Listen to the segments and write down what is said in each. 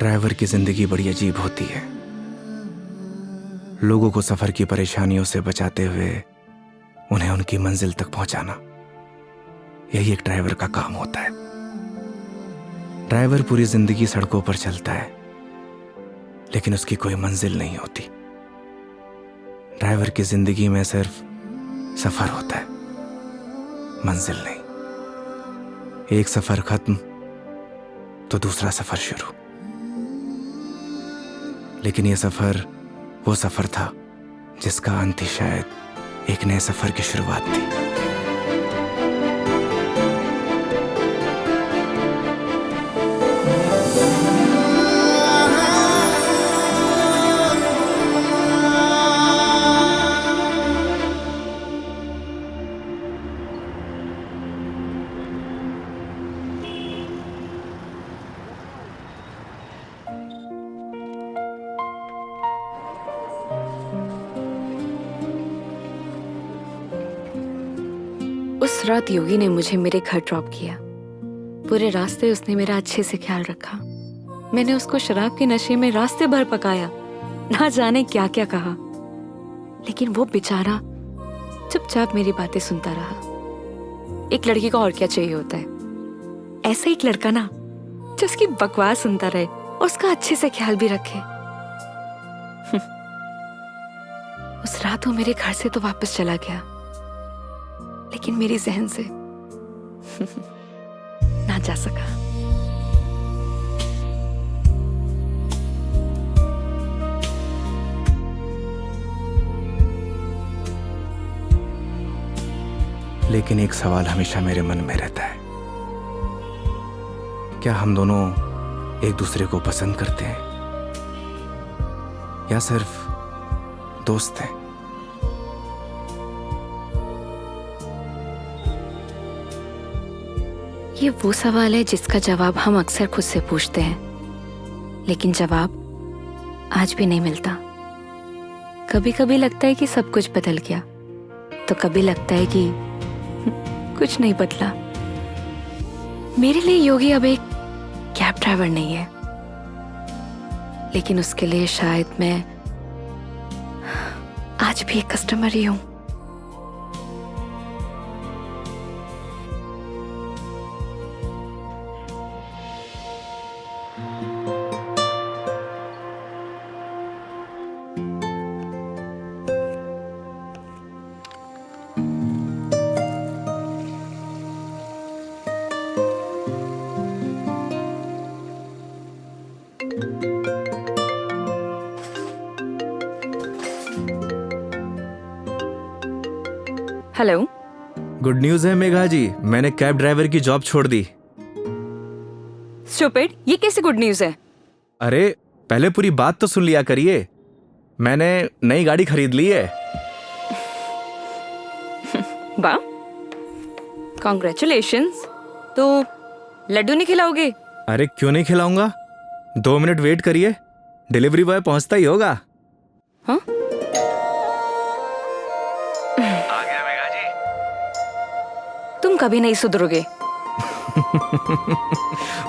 Driver की जिंदगी बड़ी अजीब होती है। लोगों को सफर की परेशानियों से बचाते हुए उन्हें उनकी मंजिल तक पहुंचाना, यही एक ड्राइवर का काम होता है। ड्राइवर पूरी जिंदगी सड़कों पर चलता है, लेकिन उसकी कोई मंजिल नहीं होती। ड्राइवर की जिंदगी में सिर्फ सफर होता है, मंजिल नहीं। एक सफर खत्म तो दूसरा सफर शुरू। लेकिन यह सफर वो सफर था जिसका अंत ही शायद एक नए सफर की शुरुआत थी। उस रात योगी ने मुझे मेरे घर ड्रॉप किया। पूरे रास्ते उसने मेरा अच्छे से ख्याल रखा। मैंने उसको शराब के नशे में रास्ते भर पकाया, ना जाने क्या क्या कहा, लेकिन वो बेचारा चुपचाप मेरी बातें सुनता रहा। एक लड़की को और क्या चाहिए होता है? ऐसा एक लड़का ना जो उसकी बकवास सुनता रहे और उसका अच्छे से ख्याल भी रखे। उस रात वो मेरे घर से तो वापस चला गया, लेकिन मेरी जहन से ना जा सका। लेकिन एक सवाल हमेशा मेरे मन में रहता है, क्या हम दोनों एक दूसरे को पसंद करते हैं या सिर्फ दोस्त हैं? ये वो सवाल है जिसका जवाब हम अक्सर खुद से पूछते हैं, लेकिन जवाब आज भी नहीं मिलता। कभी कभी लगता है कि सब कुछ बदल गया, तो कभी लगता है कि कुछ नहीं बदला। मेरे लिए योगी अब एक कैब ड्राइवर नहीं है, लेकिन उसके लिए शायद मैं आज भी एक कस्टमर ही हूं। हेलो। गुड न्यूज़ है मेघा जी, मैंने कैब ड्राइवर की जॉब छोड़ दी। स्टूपिड, ये कैसे गुड न्यूज़ है? अरे पहले पूरी बात तो सुन लिया करिए। मैंने नई गाड़ी खरीद ली है। वाह, कॉन्ग्रेचुलेशंस। तो लड्डू नहीं खिलाओगे? अरे क्यों नहीं खिलाऊंगा, 2 मिनट वेट करिए, डिलीवरी बॉय पहुंचता ही होगा। हाँ? आ गया मेघा जी। तुम कभी नहीं सुधरोगे।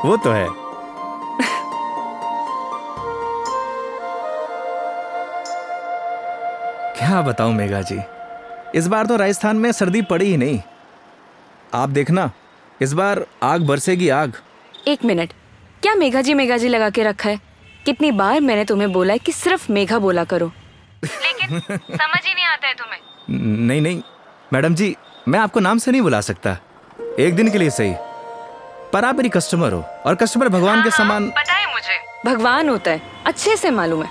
वो तो है। क्या बताऊं मेघा जी, इस बार तो राजस्थान में सर्दी पड़ी ही नहीं। आप देखना, इस बार आग बरसेगी आग। एक मिनट, क्या मेघा जी लगा के रखा है? कितनी बार मैंने तुम्हें बोला है कि सिर्फ मेघा बोला करो, लेकिन समझ ही नहीं आता है तुम्हें। नहीं नहीं मैडम जी, मैं आपको नाम से नहीं बुला सकता, एक दिन के लिए सही, पर आप मेरी कस्टमर हो और कस्टमर भगवान के समान। पता है मुझे, भगवान होता है, अच्छे से मालूम है।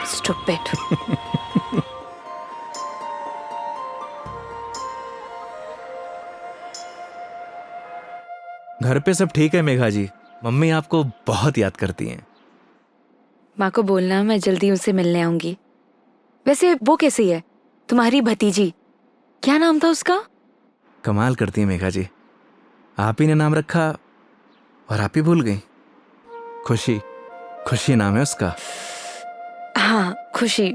स्टूपिड। घर पे सब ठीक है मेघा जी, मम्मी आपको बहुत याद करती हैं। माँ को बोलना मैं जल्दी उनसे मिलने आऊंगी। वैसे वो कैसी है, तुम्हारी भतीजी? क्या नाम था उसका? कमाल करती है मेघा जी, आप ही ने नाम रखा और आप ही भूल गई। खुशी, खुशी नाम है उसका। हाँ, खुशी।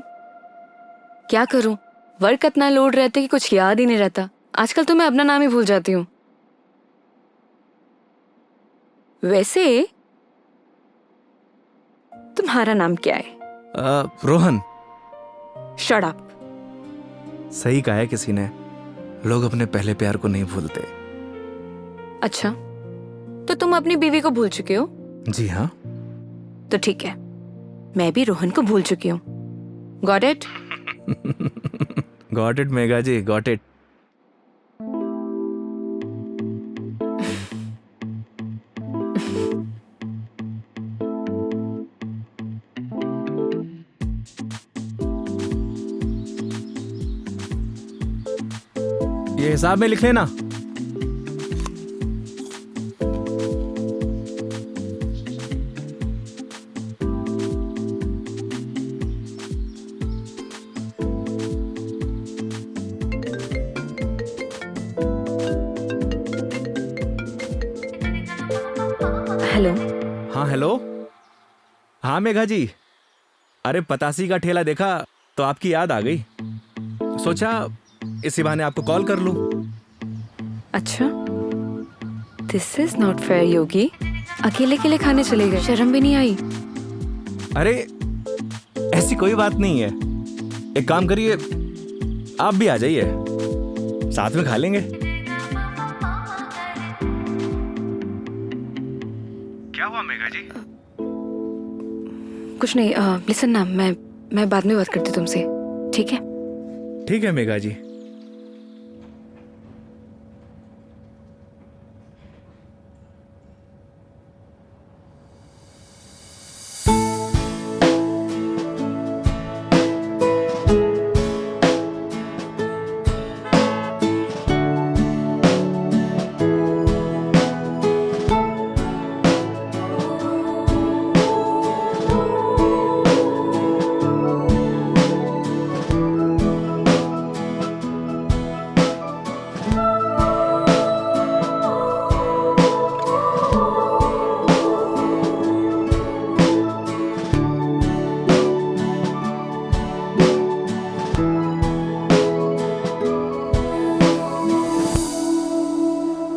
क्या करूं, वर्क इतना लोड रहता है कि कुछ याद ही नहीं रहता। आजकल तो मैं अपना नाम ही भूल जाती हूँ। वैसे तुम्हारा नाम क्या है? रोहन। Shut up. सही कहा है किसी ने, लोग अपने पहले प्यार को नहीं भूलते। अच्छा, तो तुम अपनी बीवी को भूल चुके हो? जी हाँ। तो ठीक है, मैं भी रोहन को भूल चुकी हूँ। Got it? Got it Megha ji, got it. ये हिसाब में लिख लेना। हेलो। हाँ हेलो। हाँ मेघा जी, अरे पतासी का ठेला देखा तो आपकी याद आ गई, सोचा इसी बहाने आपको कॉल कर लूं। अच्छा, दिस इज नॉट फेयर योगी। अकेले अकेले खाने चले गए, शर्म भी नहीं आई? अरे ऐसी कोई बात नहीं है, एक काम करिए, आप भी आ जाइए, साथ में खा लेंगे। क्या हुआ मेघा जी? कुछ नहीं। लिसन ना, मैं बाद में बात करती हूँ तुमसे, ठीक है? ठीक है मेघा जी।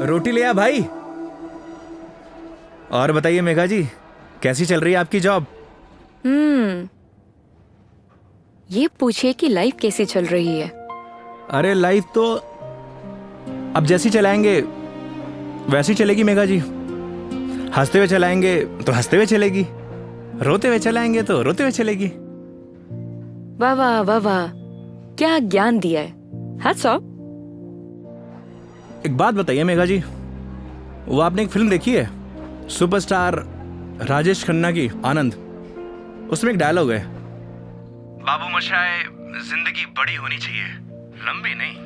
रोटी ले आ भाई। और बताइए मेघा जी, कैसी चल रही है आपकी जॉब? ये पूछिए कि लाइफ कैसी चल रही है। अरे लाइफ तो अब जैसी चलाएंगे वैसी चलेगी मेघा जी। हंसते हुए चलाएंगे तो हंसते हुए चलेगी, रोते हुए चलाएंगे तो रोते हुए चलेगी। वाह वाह वाह वाह, क्या ज्ञान दिया है। Hats off. एक बात बताइए मेघा जी, वो आपने एक फिल्म देखी है सुपरस्टार राजेश खन्ना की, आनंद? उसमें एक डायलॉग है, बाबू मोशाय, जिंदगी बड़ी होनी चाहिए, लंबी नहीं।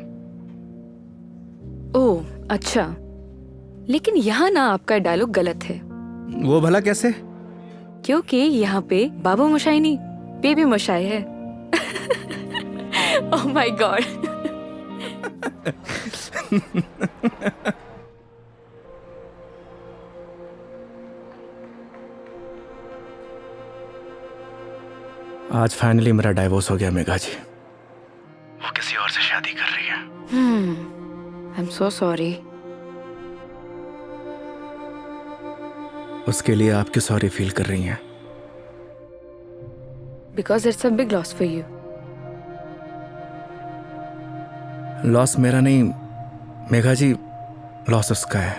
ओह अच्छा, लेकिन यहाँ ना आपका डायलॉग गलत है। वो भला कैसे? क्योंकि यहाँ पे बाबू मोशाई नहीं, बेबी मोशाई है। Oh my God. आज फाइनली मेरा डाइवोर्स हो गया मेघा जी। वो किसी और से शादी कर रही है। I am so sorry. उसके लिए आप क्यों सॉरी फील कर रही हैं? Because it's a big loss for you. Loss मेरा नहीं मेघा जी, लॉस उसका है,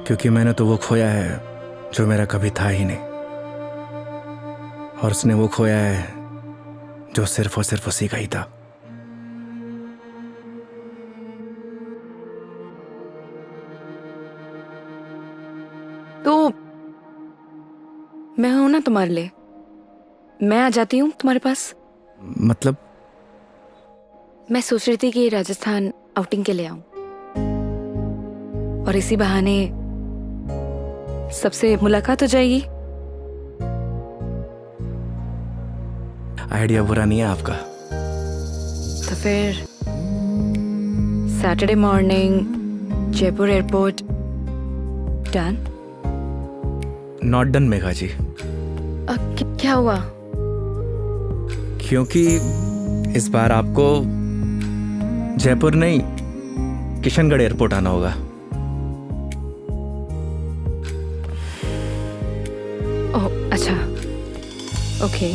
क्योंकि मैंने तो वो खोया है जो मेरा कभी था ही नहीं, और उसने वो खोया है जो सिर्फ और सिर्फ उसी का ही था। तो मैं हूं ना तुम्हारे लिए, मैं आ जाती हूँ तुम्हारे पास। मतलब? मैं सोच रही थी कि राजस्थान आउटिंग के लिए आऊं, और इसी बहाने सबसे मुलाकात हो जाएगी। आइडिया बुरा नहीं है आपका। तो फिर Saturday morning Jaipur airport. Done? Not done Megha ji. क्या हुआ? क्योंकि इस बार आपको जयपुर नहीं, किशनगढ़ एयरपोर्ट आना होगा। ओह ओके,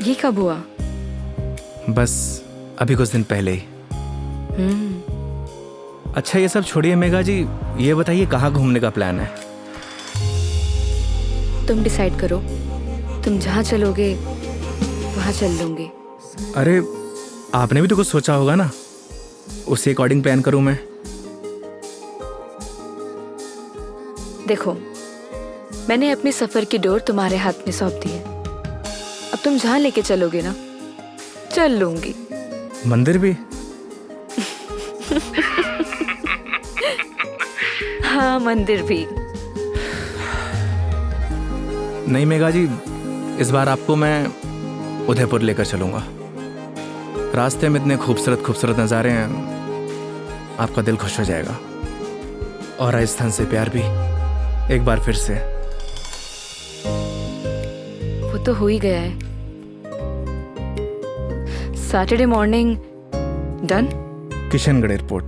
ये कब हुआ? बस अभी कुछ दिन पहले ही। अच्छा ये सब छोड़िए मेघा जी, ये बताइए कहाँ घूमने का प्लान है? तुम डिसाइड करो, तुम जहाँ चलोगे वहाँ चल लूंगी। अरे आपने भी तो कुछ सोचा होगा ना, उसी अकॉर्डिंग प्लान करूँ मैं। देखो, मैंने अपने सफर की डोर तुम्हारे हाथ में सौंप दी है। अब तुम जहाँ लेके चलोगे ना, चल लूंगी। मंदिर भी? हाँ, मंदिर भी। नहीं मेघा जी, इस बार आपको मैं उदयपुर लेकर चलूंगा। रास्ते में इतने खूबसूरत खूबसूरत नज़ारे हैं, आपका दिल खुश हो जाएगा। और राजस्थान से प्यार भी एक बार फिर से। वो तो हो ही गया है। Saturday morning done. Kishangarh airport.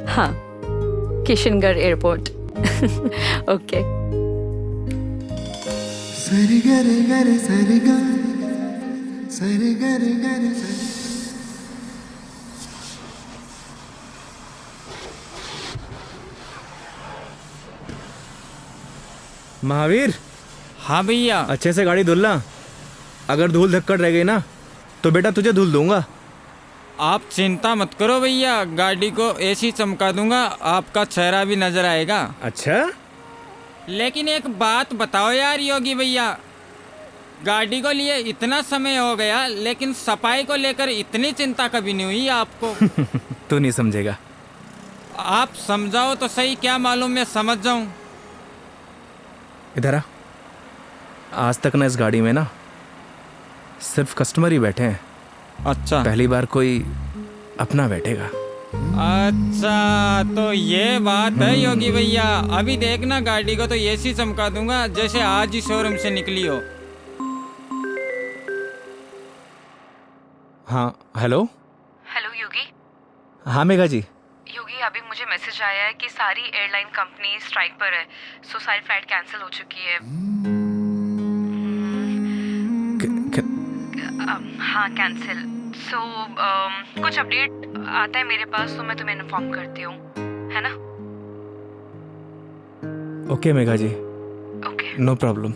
हाँ, किशनगढ़ एयरपोर्ट। ओके। सरी गरे गरे सरी गा, सरी गरे गरे सरी। महावीर, हाँ भैया। अच्छे से गाड़ी धुलना। अगर धूल धक्कड़ रह गई ना तो बेटा तुझे धुल दूंगा। आप चिंता मत करो भैया, गाड़ी को ऐसी चमका दूंगा, आपका चेहरा भी नजर आएगा। अच्छा? लेकिन एक बात बताओ यार योगी भैया, गाड़ी को लिए इतना समय हो गया लेकिन सफाई को लेकर इतनी चिंता कभी नहीं हुई आपको। तू नहीं समझेगा। आप समझाओ तो सही, क्या मालूम मैं समझ जाऊं। इधर आ। आज तक ना इस गाड़ी में ना सिर्फ कस्टमर ही बैठे हैं। अच्छा, पहली बार कोई अपना बैठेगा। अच्छा तो ये बात है योगी भैया। अभी देखना, गाड़ी को तो ऐसी चमका दूंगा जैसे आज ही शोरूम से निकली हो। हाँ हेलो। हेलो योगी। हाँ मेघा जी। योगी, अभी मुझे मैसेज आया है कि सारी एयरलाइन कंपनी स्ट्राइक पर है, सो सारी फ्लाइट कैंसिल हो चुकी है। हाँ, कैंसिल। सो कुछ अपडेट आता है मेरे पास तो मैं तुम्हें इन्फॉर्म करती हूँ, है ना? Okay Megha ji, okay. No problem.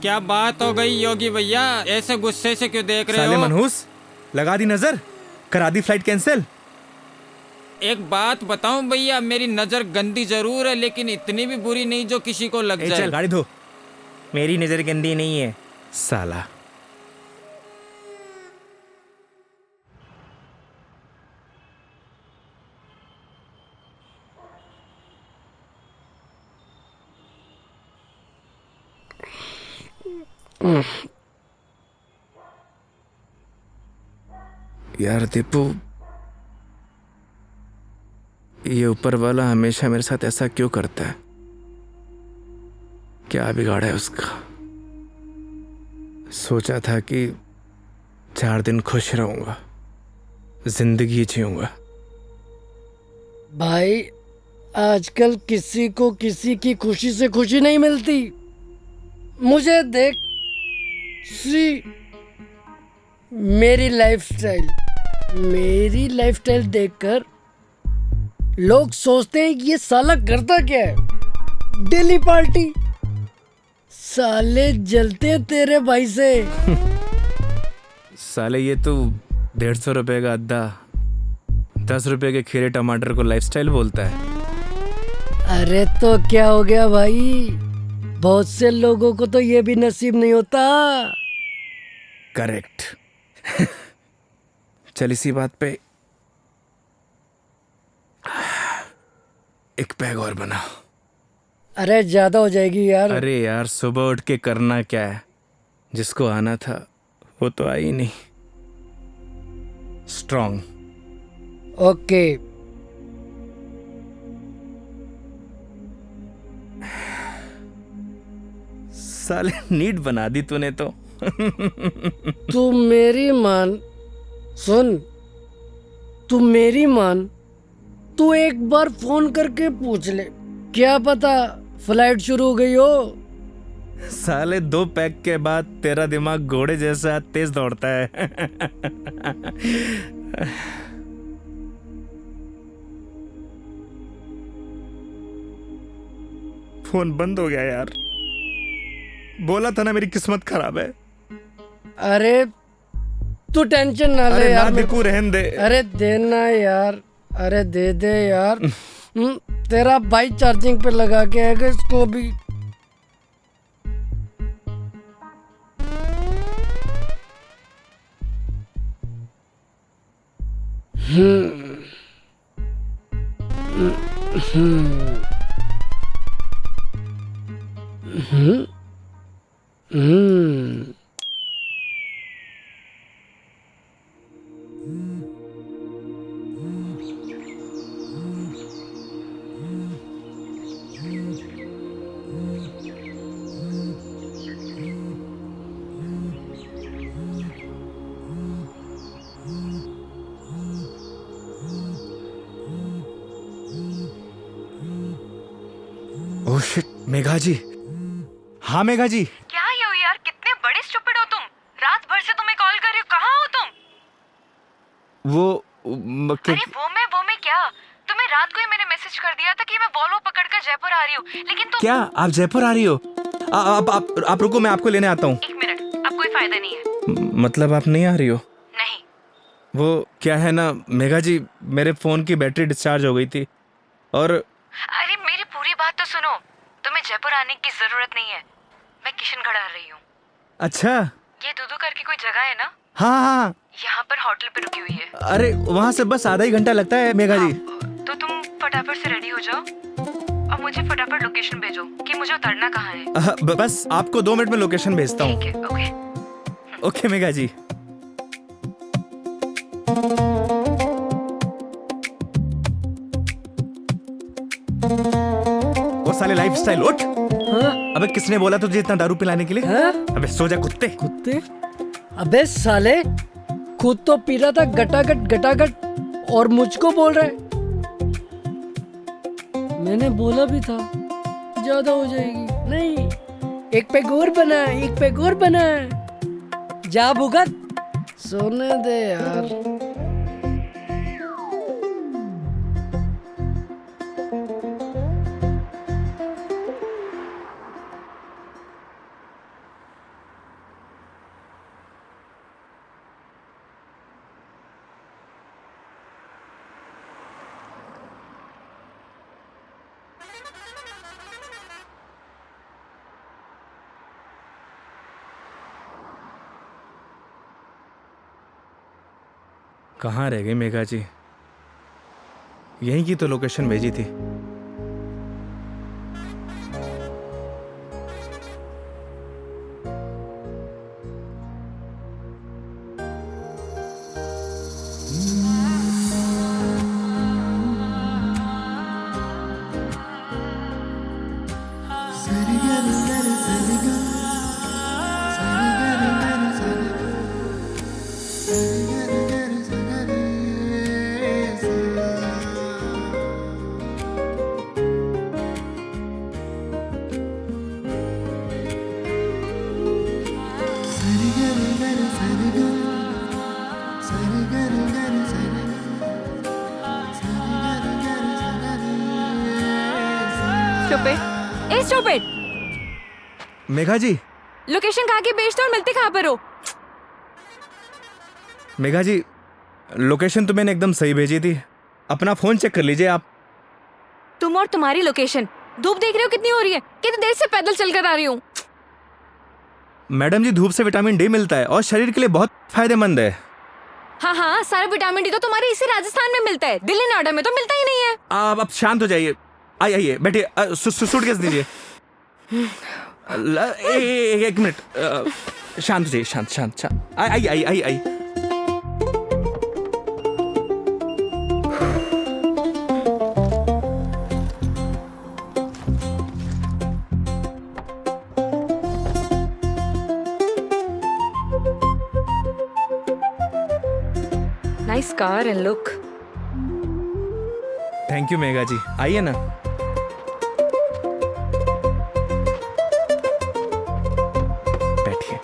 क्या बात हो गई योगी भैया, ऐसे गुस्से से क्यों देख रहे साले हो? मनहूस, लगा दी नजर, करा दी फ्लाइट कैंसिल। एक बात बताऊं भैया, मेरी नजर गंदी जरूर है लेकिन इतनी भी बुरी नहीं जो किसी को लग जाए। चल गाड़ी धो। मेरी नजर गंदी नहीं है साला। यार दीपू, ये ऊपर वाला हमेशा मेरे साथ ऐसा क्यों करता है? क्या बिगाड़ा है उसका? सोचा था कि 4 दिन खुश रहूंगा, जिंदगी जीऊंगा। भाई, आजकल किसी को किसी की खुशी से खुशी नहीं मिलती। मुझे देख, सी मेरी लाइफस्टाइल देखकर लोग सोचते हैं कि ये साला करता क्या है। Daily party. साले जलते हैं तेरे भाई से। साले ये तो 150 रुपए का अद्दा 10 रुपए के खीरे टमाटर को लाइफस्टाइल बोलता है। अरे तो क्या हो गया भाई, बहुत से लोगों को तो ये भी नसीब नहीं होता। करेक्ट। चल इसी बात पे एक पैग और बना। अरे ज्यादा हो जाएगी यार। अरे यार, सुबह उठ के करना क्या है? जिसको आना था वो तो आई नहीं। स्ट्रॉन्ग। ओके। साले नीट बना दी तूने तो। तू मेरी मान, सुन, तू मेरी मान, तू एक बार फोन करके पूछ ले, क्या पता फ्लाइट शुरू हो गई हो। साले 2 पैक के बाद तेरा दिमाग घोड़े जैसा तेज दौड़ता है। फोन बंद हो गया यार। बोला था ना मेरी किस्मत खराब है। अरे तू टेंशन ना ले अरे ना यार। दिकू रहन दे। अरे देना यार, अरे दे दे यार। तेरा भाई चार्जिंग पे लगा के आएगा इसको भी। ओह शिट, मेघा जी। हाँ मेघा जी। क्या ये हो यार, कितने बड़े स्टूपिड हो तुम। रात भर से तुम्हें कॉल कर रही हूँ, कहाँ हो तुम? अरे वो मैं क्या, तुम्हें रात को ही मैंने मैसेज कर दिया था कि मैं वॉल्वो पकड़कर जयपुर आ रही हूँ, लेकिन तुम। क्या आप जयपुर आ रही हो? आप रुको, मैं आपको लेने आता हूँ। 1 मिनट, अब कोई फायदा नहीं है। मतलब आप नहीं आ रही हो? नहीं। वो क्या है ना मेघा जी, मेरे फोन की बैटरी डिस्चार्ज हो गई थी और। अरे मेरी पूरी बात तो सुनो, तुम्हें जयपुर आने की जरूरत नहीं है, मैं किशनगढ़ आ रही हूँ। अच्छा। ये दूधू करके कोई जगह है ना, हाँ हाँ। यहाँ पर होटल पे रुकी हुई है। अरे वहाँ से बस आधा ही घंटा लगता है मेघा जी। तो तुम फटाफट से रेडी हो जाओ और मुझे फटाफट लोकेशन भेजो कि मुझे उतरना कहाँ है। बस आपको 2 मिनट में लोकेशन भेजता हूँ। ठीक है, ओके। ओके मेघा जी। वो साले लाइफस्टाइल उठ। हाँ? अबे किसने बोला तुझे इतना दारू पिलाने के लिए? हाँ? अबे सो जा कुत्ते। कुत्ते? अबे साले, खुद तो पी रहा था गटागट गटागट और मुझको बोल रहा है। मैंने बोला भी था ज्यादा हो जाएगी। नहीं, 1 पैक और बना, 1 पैक और बना। जा भुगत, सोने दे यार। कहाँ रह गई मेघा जी? यहीं की तो लोकेशन भेजी थी। स्टूपिड। मेघा जी। लोकेशन कहाँ की भेजते हो और मिलते कहाँ पर हो? मेघा जी, लोकेशन तो मैंने एकदम सही भेजी थी। अपना फोन चेक कर लीजिए आप। तुम और तुम्हारी लोकेशन। धूप देख रहे हो कितनी हो रही है, कितनी देर से पैदल चलकर आ रही हूँ। मैडम जी, धूप से विटामिन डी मिलता है और शरीर के लिए बहुत फायदेमंद है। हाँ हाँ, सारा विटामिन डी तो तुम्हारे इसी राजस्थान में मिलता है, दिल्ली नोएडा में तो मिलता ही नहीं है। आप शांत हो जाइए। आइए बैठिए। सूटकेस दीजिए। 1 मिनट। शांत हो जाइए, शांत शांत शांत। आइए। Nice car and look. Thank you Megha ji, आइए ना। बैठिए।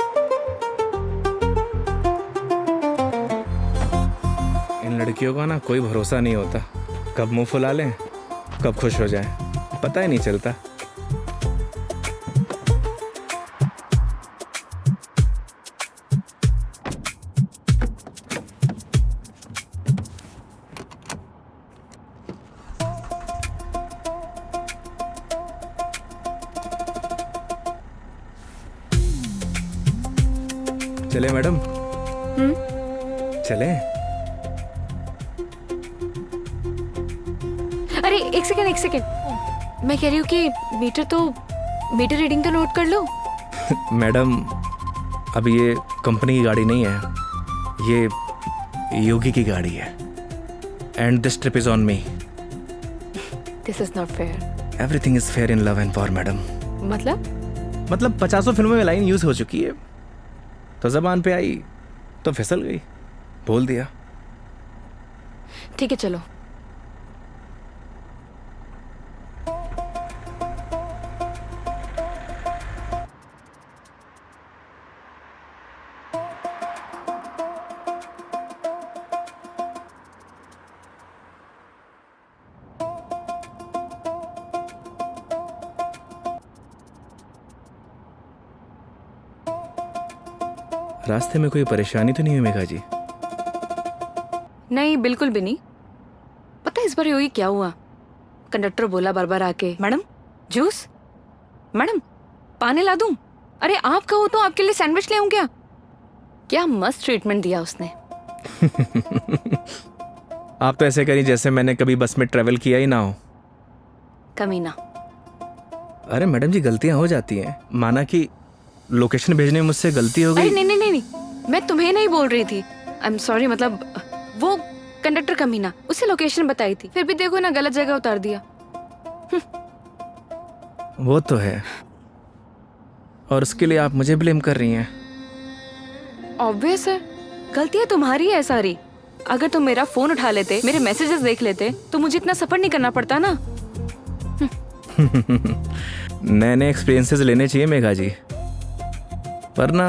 इन लड़कियों का ना कोई भरोसा नहीं होता, कब मुंह फुला लें कब खुश हो जाए, पता ही नहीं चलता। चले मैडम? चले? अरे एक सेकेंड, मैं कह रही हूँ कि मीटर रीडिंग तो नोट कर लो। मैडम अब ये कंपनी की गाड़ी नहीं है, ये योगी की गाड़ी है। And this trip is on me. This is not fair. Everything is fair in love and war madam. मतलब 50 फिल्मों में लाइन यूज हो चुकी है, तो जबान पे आई तो फिसल गई, बोल दिया। ठीक है चलो। रास्ते में कोई परेशानी तो नहीं हुई मेघा जी? नहीं बिल्कुल भी नहीं। पता है इस बार योगी क्या हुआ? कंडक्टर बोला बार बार आके, मैडम जूस, मैडम पानी ला दूं? अरे आप कहो तो आपके लिए सैंडविच ले आऊं क्या? क्या मस्त ट्रीटमेंट दिया उसने। आप तो ऐसे करी जैसे मैंने कभी बस में ट्रेवल किया ही ना हो। कमीना। अरे मैडम जी गलतियां हो जाती हैं, माना कि लोकेशन भेजने में मुझसे गलती हो अरे गई। नहीं, मैं तुम्हें नहीं बोल रही थी। आई एम सॉरी, मतलब वो कंडक्टर कमीना, उसे लोकेशन बताई थी, फिर भी देखो ना गलत जगह उतार दिया। वो तो है, और उसके लिए आप मुझे ब्लेम कर रही हैं। ऑब्वियस है, गलतियां तुम्हारी है सारी। अगर तुम मेरा फोन उठा लेते, मेरे मैसेजेस देख लेते, तो मुझे इतना सफर नहीं करना पड़ता ना। नए नए एक्सपीरियंसेस लेने चाहिए मेघा जी, वरना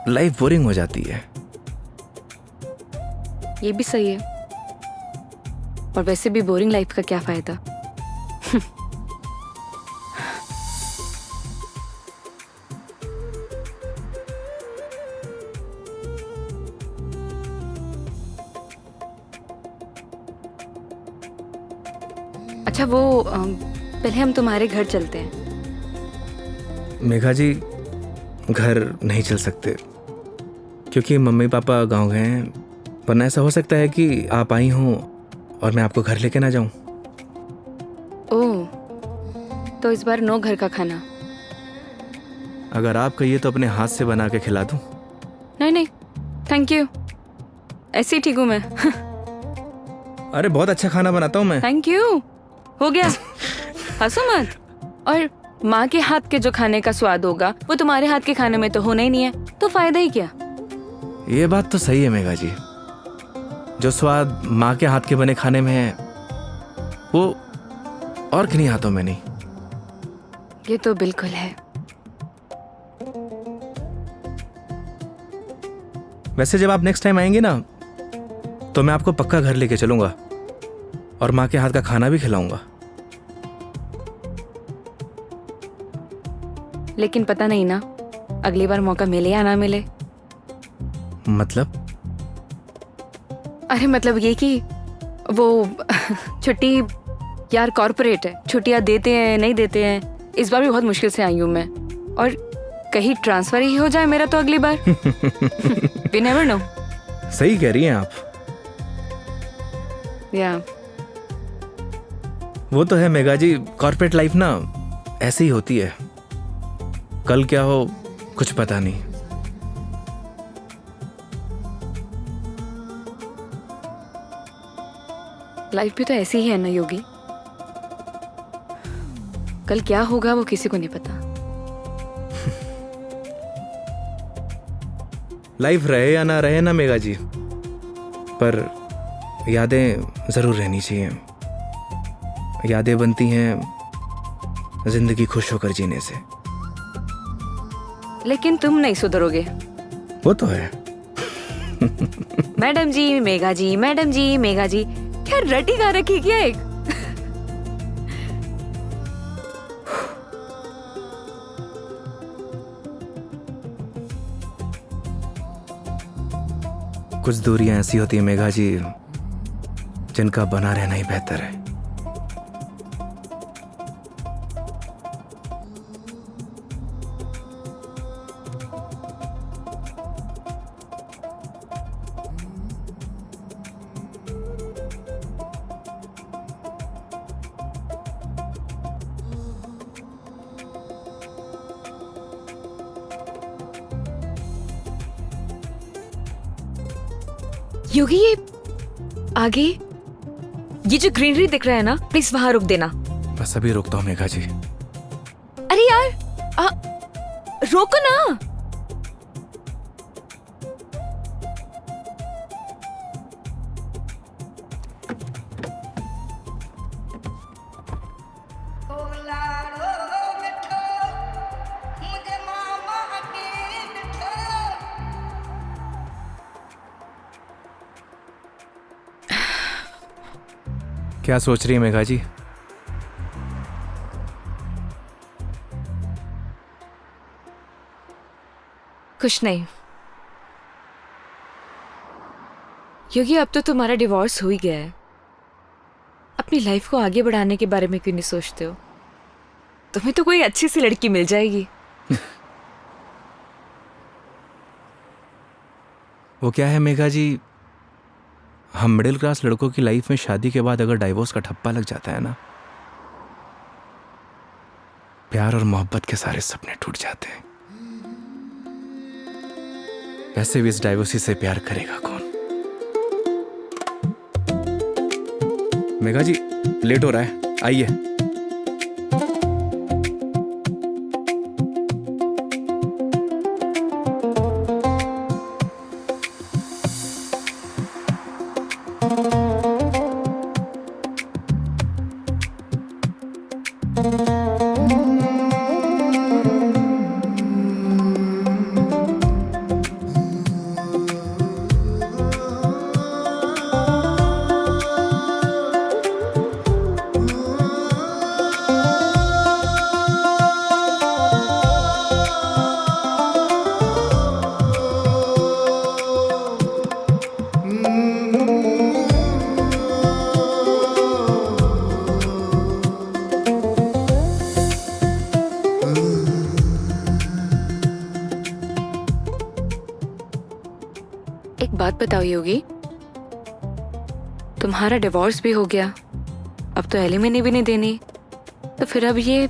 लाइफ बोरिंग हो जाती है। ये भी सही है, और वैसे भी बोरिंग लाइफ का क्या फायदा। अच्छा वो पहले हम तुम्हारे घर चलते हैं। मेघा जी घर नहीं चल सकते, क्योंकि मम्मी पापा गांव गए हैं, वरना ऐसा हो सकता है कि आप आई हों और मैं आपको घर लेके ना जाऊं। ओह, तो इस बार नो घर का खाना। अगर आप कहिए तो अपने हाथ से बना के खिला दूं। नहीं थैंक यू, ऐसे ही ठीक हूँ मैं। अरे बहुत अच्छा खाना बनाता हूं मैं। थैंक यू, हो गया। हंसो मत। और माँ के हाथ के जो खाने का स्वाद होगा वो तुम्हारे हाथ के खाने में तो होना ही नहीं है, तो फायदा ही क्या। ये बात तो सही है मेघा जी, जो स्वाद माँ के हाथ के बने खाने में है वो और किन्हीं हाथों में नहीं। ये तो बिल्कुल है। वैसे जब आप नेक्स्ट टाइम आएंगे ना, तो मैं आपको पक्का घर लेके चलूंगा और माँ के हाथ का खाना भी खिलाऊंगा। लेकिन पता नहीं ना, अगली बार मौका मिले या ना मिले। मतलब? अरे मतलब ये कि वो छुट्टी यार कॉर्पोरेट है, छुट्टियां देते हैं नहीं देते हैं। इस बार भी बहुत मुश्किल से आई हूँ मैं, और कहीं ट्रांसफर ही हो जाए मेरा तो अगली बार। We never know। सही कह रही हैं आप। या वो तो है मेघा जी, कॉर्पोरेट लाइफ ना ऐसे ही होती है, कल क्या हो कुछ पता नहीं। लाइफ भी तो ऐसी ही है ना योगी, कल क्या होगा वो किसी को नहीं पता। लाइफ रहे या ना रहे ना मेघा जी, पर यादें जरूर रहनी चाहिए। यादें बनती हैं जिंदगी खुश होकर जीने से। लेकिन तुम नहीं सुधरोगे। वो तो है। मैडम जी मेघा जी, मैडम जी मेघा जी, क्या रटी गा रखी क्या एक? कुछ दूरियां ऐसी होती है मेघा जी जिनका बना रहना ही बेहतर है। योगी ये आगे ये जो ग्रीनरी दिख रहा है ना, प्लीज वहां रुक देना। बस अभी रुकता हूँ मेघा जी। अरे यार रोको ना। क्या सोच रही है मेघा जी? कुछ नहीं योगी, अब तो तुम्हारा डिवोर्स हो ही गया है। अपनी लाइफ को आगे बढ़ाने के बारे में क्यों नहीं सोचते हो? तुम्हें तो कोई अच्छी सी लड़की मिल जाएगी। वो क्या है मेघा जी, हम मिडिल क्लास लड़कों की लाइफ में शादी के बाद अगर डाइवोर्स का ठप्पा लग जाता है ना, प्यार और मोहब्बत के सारे सपने टूट जाते हैं। वैसे भी इस डाइवोर्सी से प्यार करेगा कौन? मेघा जी लेट हो रहा है, आइए। एक बात बताओ योगी, तुम्हारा डिवोर्स भी हो गया, अब तो एलिमनी भी नहीं देनी, तो फिर अब ये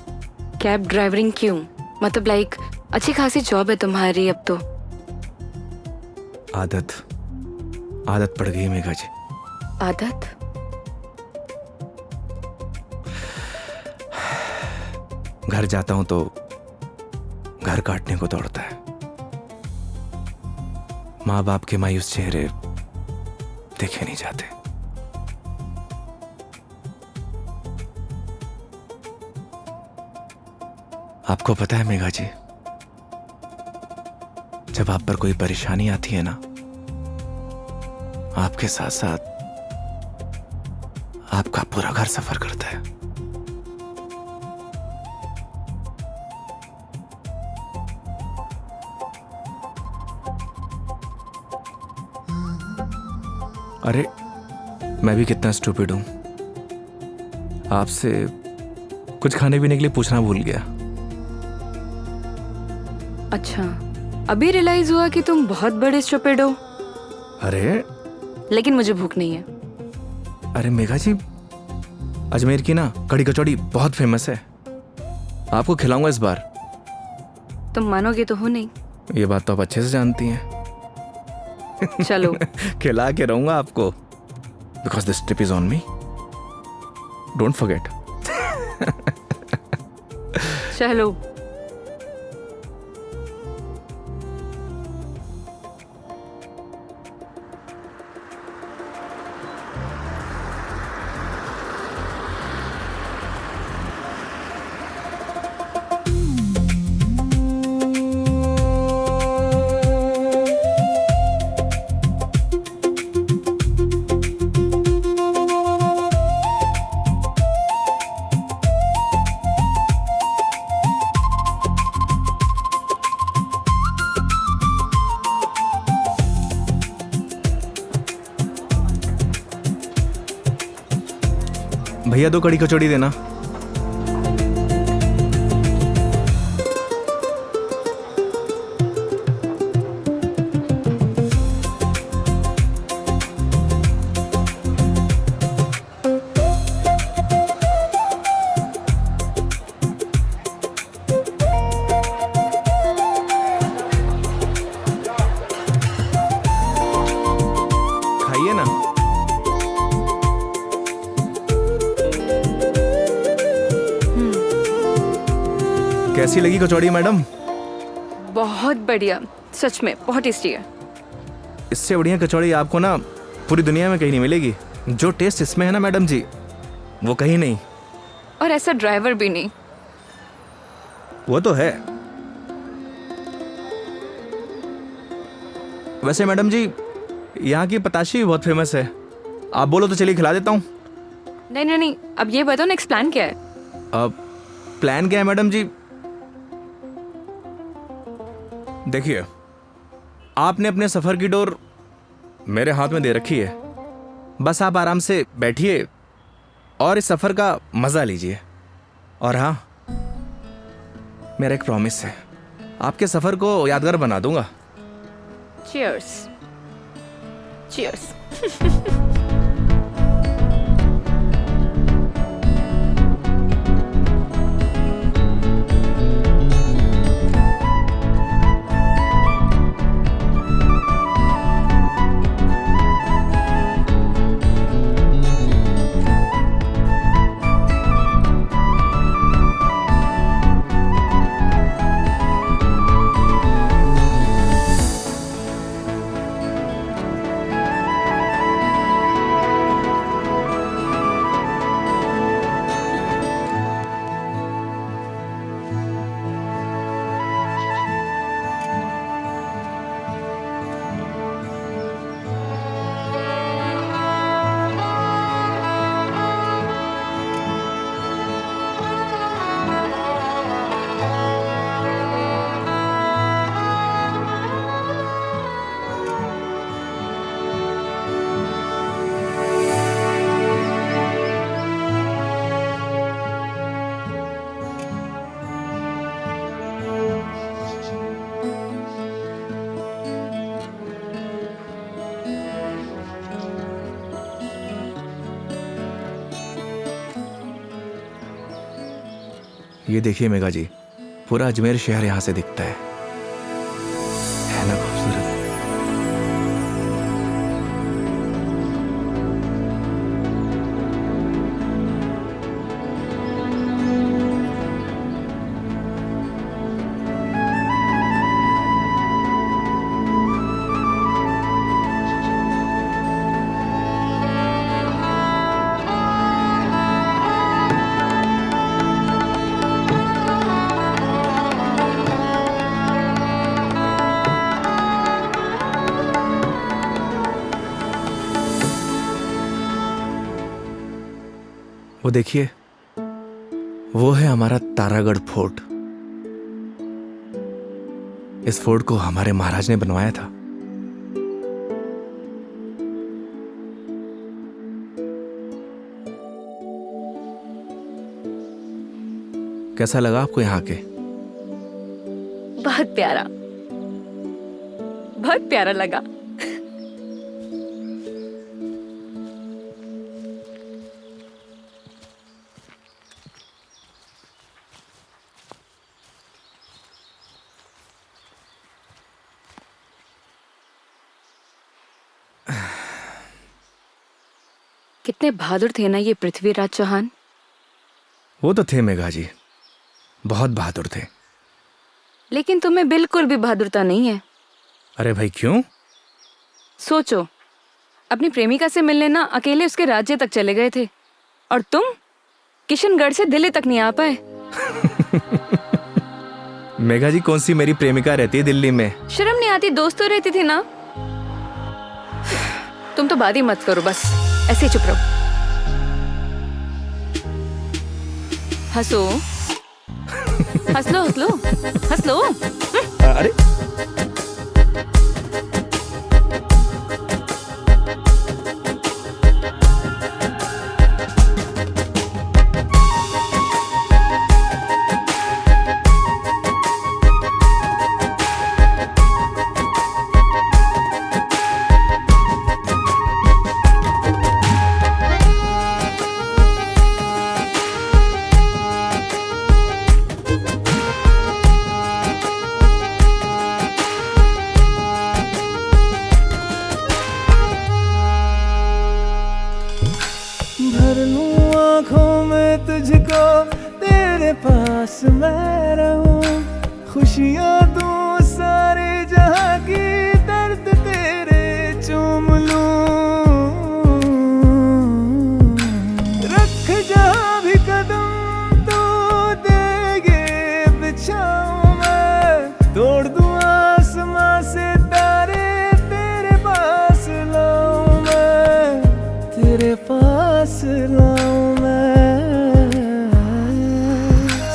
कैब ड्राइवरिंग क्यों? मतलब लाइक अच्छी खासी जॉब है तुम्हारी अब तो। आदत पड़ गई मेघा जी। आदत? घर जाता हूं तो घर काटने को दौड़ता है। माँ बाप के मायूस चेहरे देखे नहीं जाते। आपको पता है मेघा जी, जब आप पर कोई परेशानी आती है ना, आपके साथ साथ आपका पूरा घर सफर करता है। अरे मैं भी कितना स्टूपिड हूं, आपसे कुछ खाने पीने के लिए पूछना भूल गया। अच्छा, अभी रियलाइज हुआ कि तुम बहुत बड़े स्टूपिड हो। अरे लेकिन मुझे भूख नहीं है। अरे मेघा जी, अजमेर की ना कड़ी कचौड़ी बहुत फेमस है, आपको खिलाऊंगा इस बार। तुम मानोगे तो हो नहीं। ये बात तो आप अच्छे से जानती हैं। चलो। खिला के रहूंगा आपको, because this trip is on me, don't forget. चलो। भैया 2 कड़ी कचौड़ी देना। खाइए ना। कैसी लगी कचौड़ी मैडम? बहुत बढ़िया, सच में बहुत टेस्टी है। इससे बढ़िया कचौड़ी आपको ना पूरी दुनिया में कहीं नहीं मिलेगी। जो टेस्ट इसमें है ना मैडम जी, वो कहीं नहीं। और ऐसा ड्राइवर भी नहीं। वो तो है। वैसे मैडम जी, यहाँ की पताशी भी बहुत फेमस है। आप बोलो तो चलिए खिला देता हूँ। नहीं नहीं नहीं, अब ये बताओ नेक्स्ट प्लान क्या है? अब प्लान क्या है मैडम जी? देखिए, आपने अपने सफर की डोर मेरे हाथ में दे रखी है। बस आप आराम से बैठिए और इस सफर का मजा लीजिए। और हाँ, मेरा एक प्रॉमिस है, आपके सफर को यादगार बना दूंगा। चीयर्स। चीयर्स। ये देखिए मेघा जी, पूरा अजमेर शहर यहाँ से दिखता है ना खूबसूरत? वो देखिए, वो है हमारा तारागढ़ फोर्ट। इस फोर्ट को हमारे महाराज ने बनवाया था। कैसा लगा आपको यहाँ के? बहुत प्यारा, बहुत प्यारा लगा। कितने बहादुर थे ना ये पृथ्वीराज चौहान। वो तो थे मेघा जी, बहुत बहादुर थे। लेकिन तुम्हें बिल्कुल भी बहादुरता नहीं है। अरे भाई क्यों? सोचो, अपनी प्रेमिका से मिलने ना अकेले उसके राज्य तक चले गए थे, और तुम किशनगढ़ से दिल्ली तक नहीं आ पाए। मेघा जी, कौन सी मेरी प्रेमिका रहती है दिल्ली में? शर्म नहीं आती? दोस्त तो रहती थी ना। तुम तो बात ही मत करो, बस ऐसे ही चुप रहो। हंसो, हंस लो, हंस लो, हंस लो। अरे बस मैं रहूं, खुशियां तू सारे जहां की, दर्द तेरे चूम लूं। रख जहां भी कदम तू देगे बिछाऊं मैं, तोड़ दूं आसमां से तारे, तेरे पास लाऊं मैं, तेरे पास लाऊं मैं।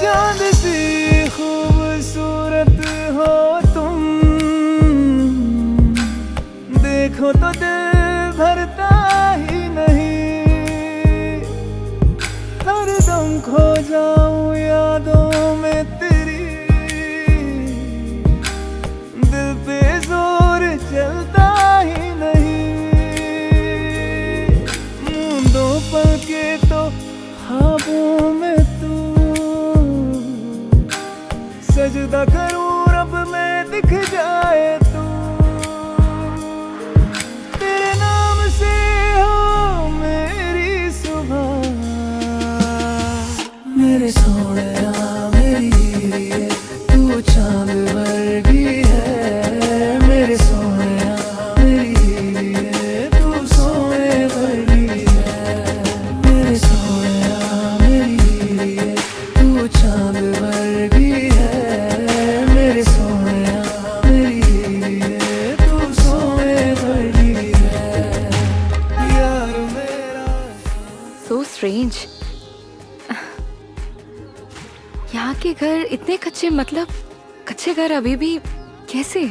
चांद सी खूबसूरत हो तुम, देखो तो दिल भरता ही नहीं, हरदम खो जाऊं यादों में तेरी, दिल पे जोर चलता ही नहीं। मूंदों पल के तो ख्वाबों में तू, सजदा करूं रब में दिख जाए तू, तेरे नाम से हो मेरी सुबह। मेरे सोहणिया मेरी हीरे, तू चांद वर्गी है, मेरे सोहणिया मेरी हीरे, तू सोने वर्गी है, मेरे सोहणिया मेरी हीरे, तू चांद वर्गी है, मेरे सोहणिया मेरी हीरे, तू सोने वर्गी है, यार मेरा। So strange. यहाँ के घर इतने कच्चे, मतलब कच्चे घर अभी भी कैसे?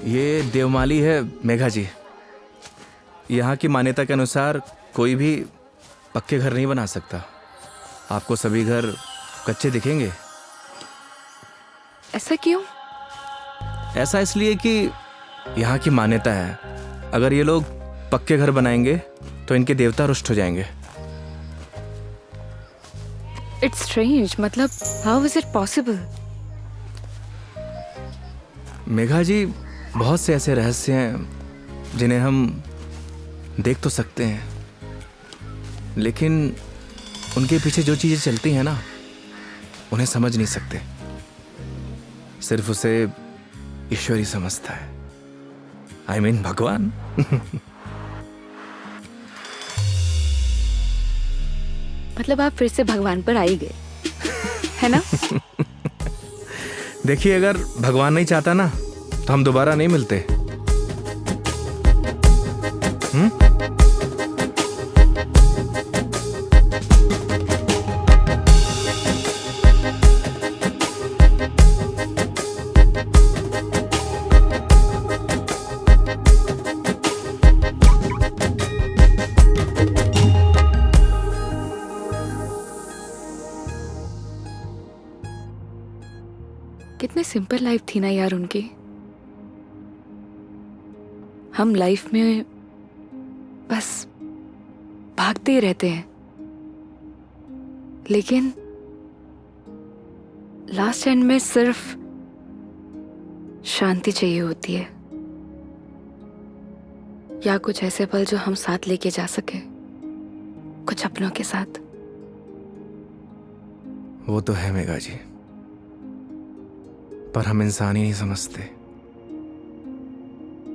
ये देवमाली है मेघा जी। यहाँ की मान्यता के अनुसार कोई भी पक्के घर नहीं बना सकता। आपको सभी घर कच्चे दिखेंगे। ऐसा क्यों? ऐसा इसलिए कि यहाँ की मान्यता है, अगर ये लोग पक्के घर बनाएंगे तो इनके देवता रुष्ट हो जाएंगे। इट्स स्ट्रेंज, मतलब how is it possible? Megha ji, बहुत से ऐसे रहस्य हैं जिन्हें हम देख तो सकते हैं, लेकिन उनके पीछे जो चीज़ें चलती हैं ना, उन्हें समझ नहीं सकते। सिर्फ उसे ईश्वर ही समझता है। I mean, भगवान। मतलब आप फिर से भगवान पर आ ही गए, है ना? देखिए, अगर भगवान नहीं चाहता ना तो हम दोबारा नहीं मिलते। कितने सिंपल लाइफ थी ना यार उनकी। हम लाइफ में बस भागते ही रहते हैं, लेकिन लास्ट एंड में सिर्फ शांति चाहिए होती है, या कुछ ऐसे पल जो हम साथ लेके जा सके, कुछ अपनों के साथ। वो तो है मेघा जी, पर हम इंसान ही नहीं समझते।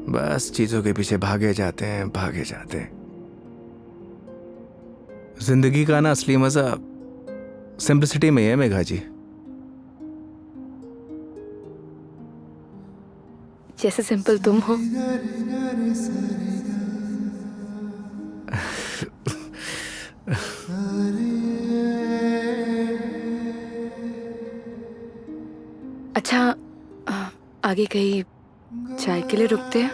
बस चीजों के पीछे भागे जाते हैं, भागे जाते हैं। जिंदगी का ना असली मजा सिंपलिसिटी में है मेघा जी। जैसे सिंपल तुम हो। अच्छा, आगे कहीं चाय के लिए रुकते हैं?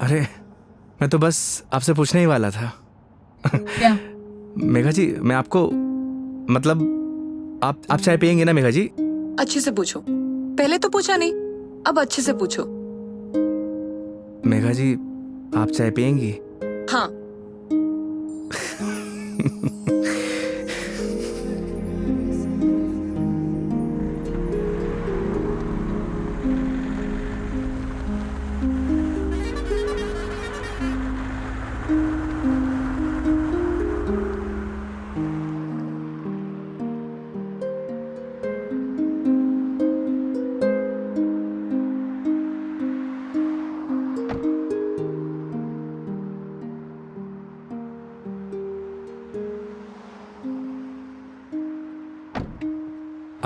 अरे, मैं तो बस आपसे पूछने ही वाला था। क्या? मेघा जी, मैं आपको मतलब आप चाय पियेंगे ना मेघा जी? अच्छे से पूछो। पहले तो पूछा नहीं, अब अच्छे से पूछो। मेघा जी, आप चाय पियेंगी? हाँ।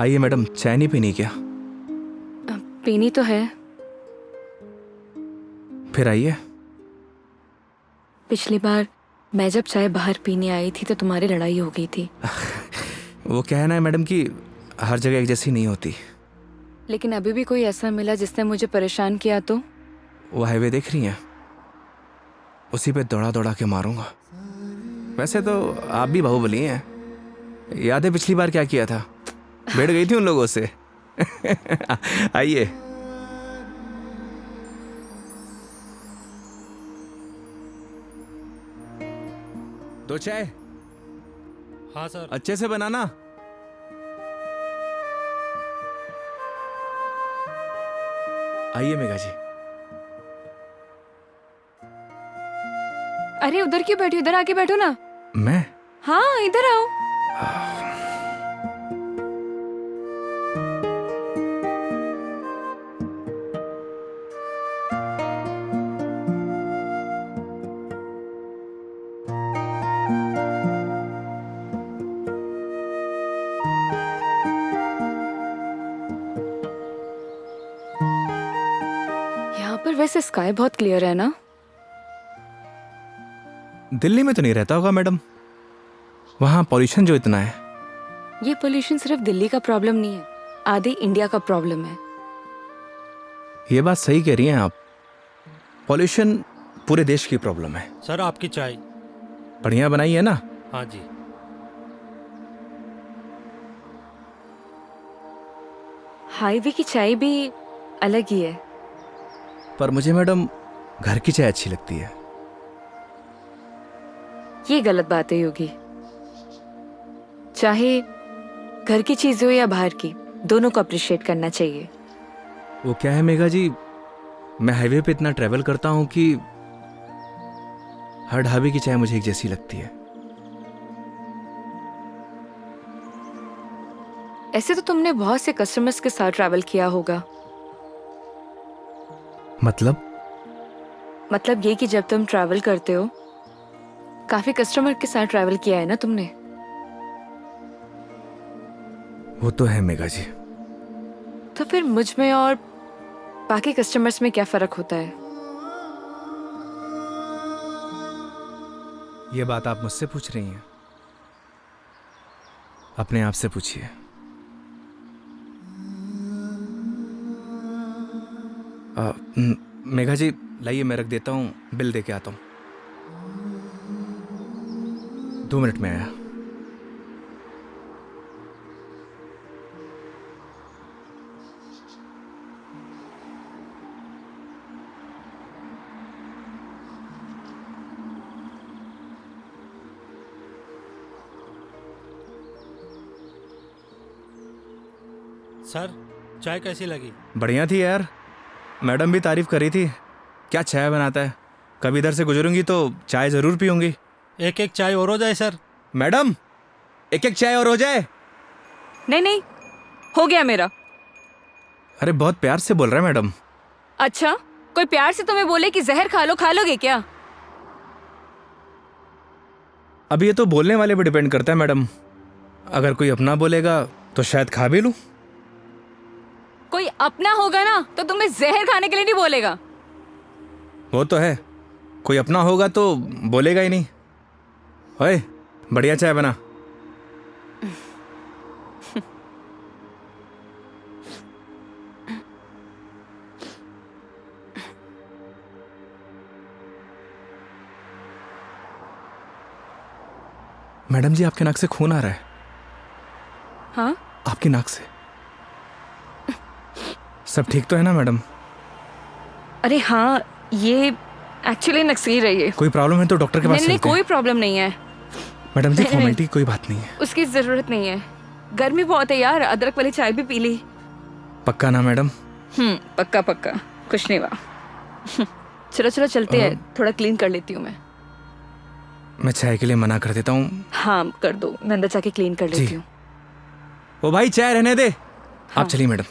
आइए मैडम, चाय नहीं पीनी क्या? पीनी तो है। फिर आइए। पिछली बार मैं जब चाय बाहर पीने आई थी तो तुम्हारी लड़ाई हो गई थी। वो कहना है मैडम कि हर जगह एक जैसी नहीं होती। लेकिन अभी भी कोई ऐसा मिला जिसने मुझे परेशान किया तो? वो हाईवे देख रही हैं, उसी पे दौड़ा दौड़ा के मारूंगा। वैसे तो आप भी बाहुबली हैं। याद है पिछली बार क्या किया था? बैठ गई थी उन लोगों से। आइए। दो चाय। हाँ सर। अच्छे से बनाना। आइए मेघा जी। अरे उधर क्यों बैठी, उधर आके बैठो ना। मैं? हाँ इधर आओ। यहाँ पर वैसे स्काई बहुत क्लियर है ना? दिल्ली में तो नहीं रहता होगा मैडम, वहां पॉल्यूशन जो इतना है। ये पोल्यूशन सिर्फ दिल्ली का प्रॉब्लम नहीं है, आधे इंडिया का प्रॉब्लम है। ये बात सही कह रही हैं आप, पॉल्यूशन पूरे देश की प्रॉब्लम है। सर आपकी चाय। बढ़िया बनाई है ना? हाँ जी। हाईवे की चाय भी अलग ही है। पर मुझे मैडम घर की चाय अच्छी लगती है। ये गलत बात है योगी। चाहे घर की चीज हो या बाहर की, दोनों को अप्रिशिएट करना चाहिए। वो क्या है मेघा जी, मैं हाईवे पे इतना ट्रैवल करता हूं कि हर ढाबे की चाय मुझे एक जैसी लगती है। ऐसे तो तुमने बहुत से कस्टमर्स के साथ ट्रैवल किया होगा। मतलब ये कि जब तुम ट्रैवल करते हो, काफी कस्टमर के साथ ट्रैवल किया है ना तुमने? वो तो है मेघा जी। तो फिर मुझ में और बाकी कस्टमर्स में क्या फर्क होता है? ये बात आप मुझसे पूछ रही हैं? अपने आप से पूछिए। मेघा जी लाइए, मैं रख देता हूँ, बिल दे के आता हूँ। 2 मिनट में आया। सर चाय कैसी लगी? बढ़िया थी यार, मैडम भी तारीफ कर रही थी। क्या चाय बनाता है, कभी इधर से गुजरूंगी तो चाय जरूर पीऊंगी। एक एक चाय और हो जाए सर। मैडम एक एक चाय और हो जाए। नहीं नहीं, हो गया मेरा। अरे बहुत प्यार से बोल रहा है मैडम। अच्छा, कोई प्यार से तुम्हें बोले कि जहर खा लो, खा लोगे क्या? अब ये तो बोलने वाले पे डिपेंड करता है मैडम। अगर कोई अपना बोलेगा तो शायद खा भी लूं। कोई अपना होगा ना तो तुम्हें जहर खाने के लिए नहीं बोलेगा। वो तो है, कोई अपना होगा तो बोलेगा ही नहीं। ओए बढ़िया चाय बना। मैडम जी आपके नाक से खून आ रहा है। हाँ? आपकी नाक से। सब ठीक तो है ना मैडम? अरे हाँ, ये एक्चुअली नक्सीर रही है। कोई प्रॉब्लम है तो डॉक्टर के पास नहीं नहीं, चलते हैं। कोई प्रॉब्लम नहीं है। मैडम जी नहीं, फॉर्मेलिटी की कोई बात नहीं है। उसकी जरूरत नहीं है। गर्मी बहुत है यार, अदरक वाली चाय भी पी ली। पक्का ना मैडम? पक्का पक्का, कुछ नहीं हुआ। चलो चलो चलते हैं, थोड़ा क्लीन कर लेती हूँ मैं। मैं चाय के लिए मना कर देता हूँ। हाँ कर दो, मैं अंदर जाके क्लीन कर लेती हूँ। ओ भाई चाय रहने दे। आप चलिए मैडम।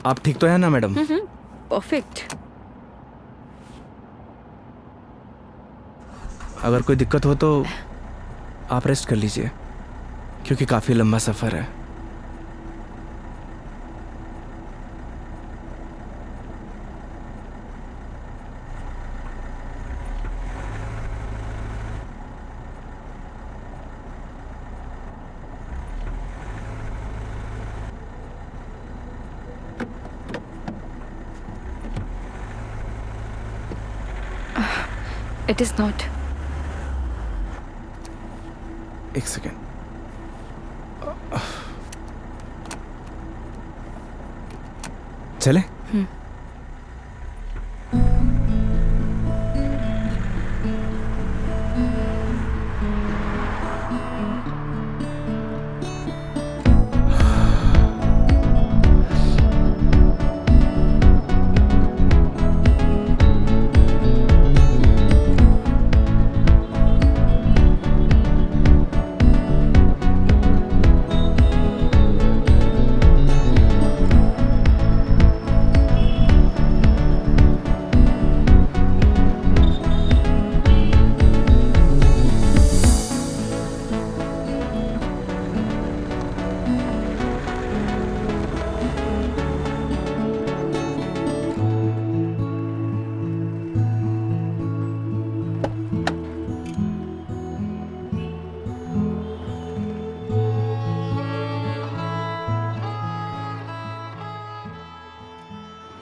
आप ठीक तो है ना मैडम? परफेक्ट। अगर कोई दिक्कत हो तो आप रेस्ट कर लीजिए, क्योंकि काफ़ी लंबा सफ़र है। It is not. एक सेकेंड। चले?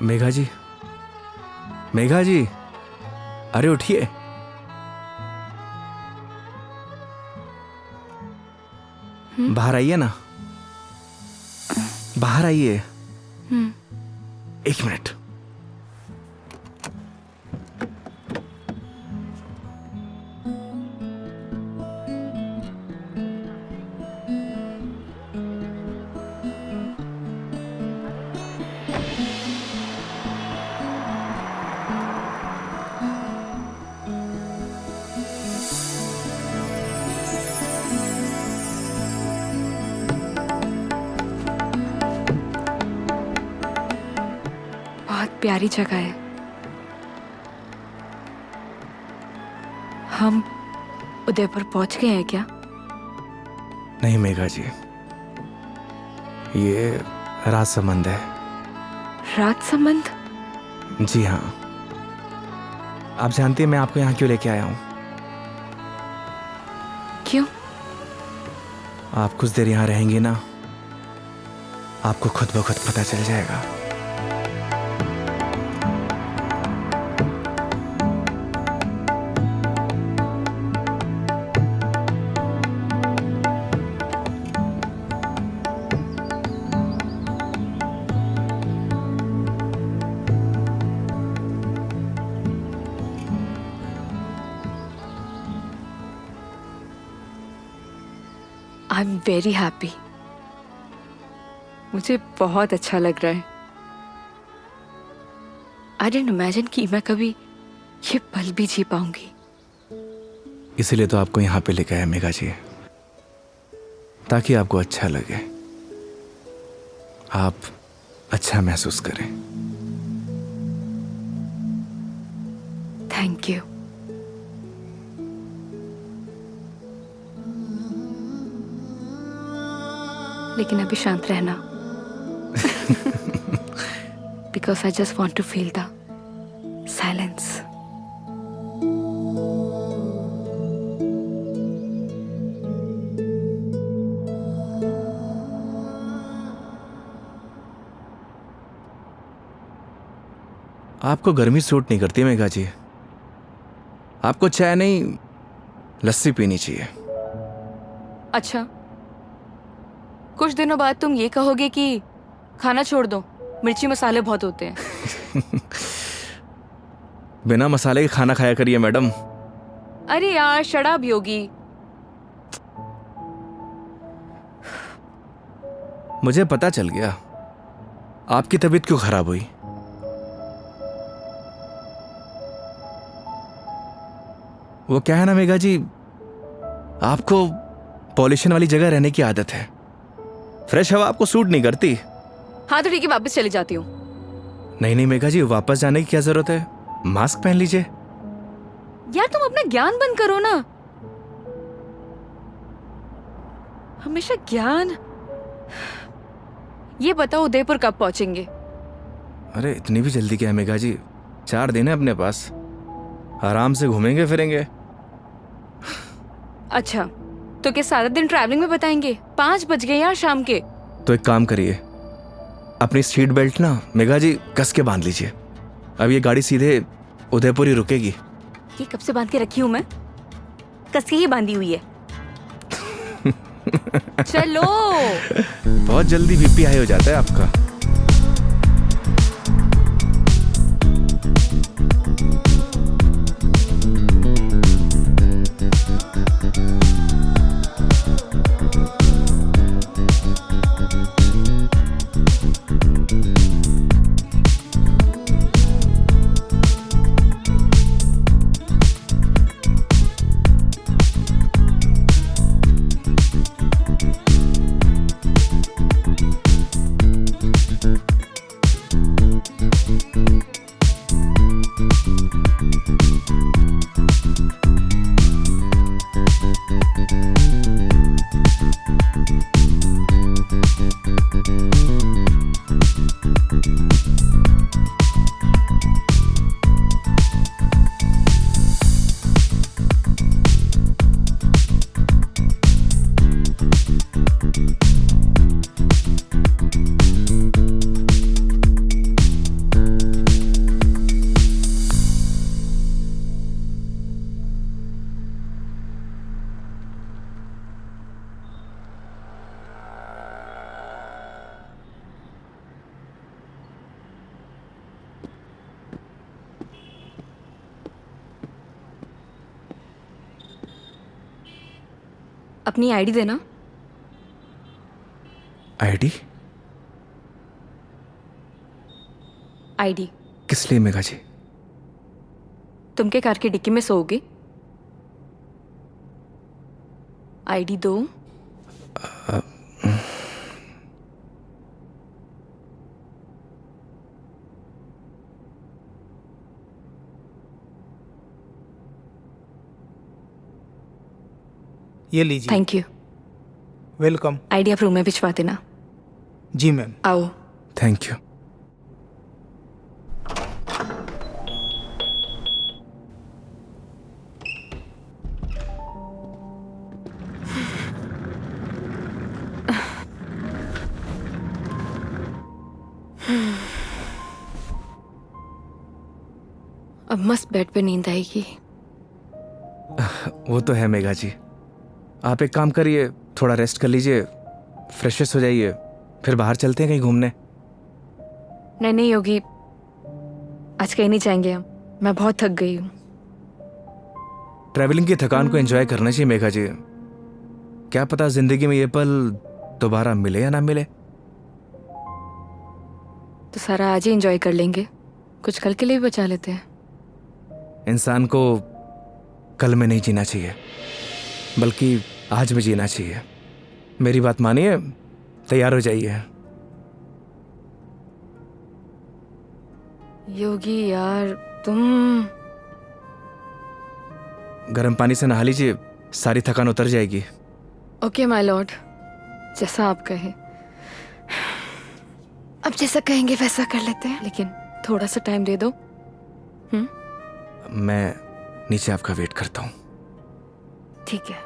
मेघा जी, मेघा जी, अरे उठिए। बाहर आइए ना, बाहर आइए। एक मिनट। प्यारी जगह है। हम उदयपुर पहुंच गए हैं क्या? नहीं मेघा जी, ये राज संबंध है। राज संबंध? जी हाँ। आप जानती हैं मैं आपको यहाँ क्यों लेके आया हूँ? क्यों? आप कुछ देर यहाँ रहेंगी ना, आपको खुद ब खुद पता चल जाएगा। I am very happy. मुझे बहुत अच्छा लग रहा है। आई डिडंट इमेजिन कि मैं कभी ये पल भी जी पाऊंगी। इसीलिए तो आपको यहाँ पे लेके आया मेघा जी, ताकि आपको अच्छा लगे, आप अच्छा महसूस करें। Thank you. लेकिन अभी शांत रहना, because I just want to feel the silence. आपको गर्मी सूट नहीं करती मेघा जी, आपको चाय नहीं लस्सी पीनी चाहिए। अच्छा, कुछ दिनों बाद तुम ये कहोगे कि खाना छोड़ दो, मिर्ची मसाले बहुत होते हैं। बिना मसाले के खाना खाया करिए मैडम। अरे यार शराब योगी। मुझे पता चल गया आपकी तबीयत क्यों खराब हुई। वो क्या है ना मेघा जी, आपको पॉल्यूशन वाली जगह रहने की आदत है, फ्रेश हवा आपको सूट नहीं करती, हाँ तो ठीक है, वापस चली जाती हूँ। नहीं नहीं मेघा जी, वापस जाने की क्या जरूरत है? मास्क पहन लीजिए। यार तुम अपना ज्ञान बंद करो ना, हमेशा ज्ञान। ये बताओ उदयपुर कब पहुंचेंगे? अरे इतनी भी जल्दी क्या है मेघा जी, 4 दिन है अपने पास, आराम से घूमेंगे फिरेंगे। अच्छा तो क्या सारा दिन ट्रैवलिंग में बताएंगे? 5 बज गए यार शाम के। तो एक काम करिए, अपनी सीट बेल्ट ना मेघा जी कस के बांध लीजिए। अब ये गाड़ी सीधे उदयपुर ही रुकेगी। ये कब से बांध के रखी हूँ मैं? कस के ही बांधी हुई है। चलो। बहुत जल्दी बीपी हाई हो जाता है आपका। अपनी आईडी देना। आईडी? आईडी किस लिए मेघा जी? तुम के कार की डिक्की में सोओगे? आईडी दो। ये लीजिए। Thank you. वेलकम। आईडी आप रूम में भिजवा देना। जी मैम। आओ। Thank you. अब मस्त बेड पे नींद आएगी। वो तो है मेघा जी, आप एक काम करिए, थोड़ा रेस्ट कर लीजिए, फ्रेश हो जाइए, फिर बाहर चलते हैं कहीं घूमने। नहीं नहीं योगी, आज कहीं नहीं जाएंगे हम, मैं बहुत थक गई हूँ। ट्रैवलिंग की थकान को एंजॉय करना चाहिए मेघा जी। क्या पता जिंदगी में ये पल दोबारा मिले या ना मिले। तो सारा आज ही एंजॉय कर लेंगे, कुछ कल के लिए भी बचा लेते हैं। इंसान को कल में नहीं जीना चाहिए, बल्कि आज में जीना चाहिए। मेरी बात मानिए, तैयार हो जाइए। योगी यार तुम। गर्म पानी से नहा लीजिए, सारी थकान उतर जाएगी। ओके माय लॉर्ड, जैसा आप कहें। अब जैसा कहेंगे वैसा कर लेते हैं, लेकिन थोड़ा सा टाइम दे दो। मैं नीचे आपका वेट करता हूँ। ठीक है।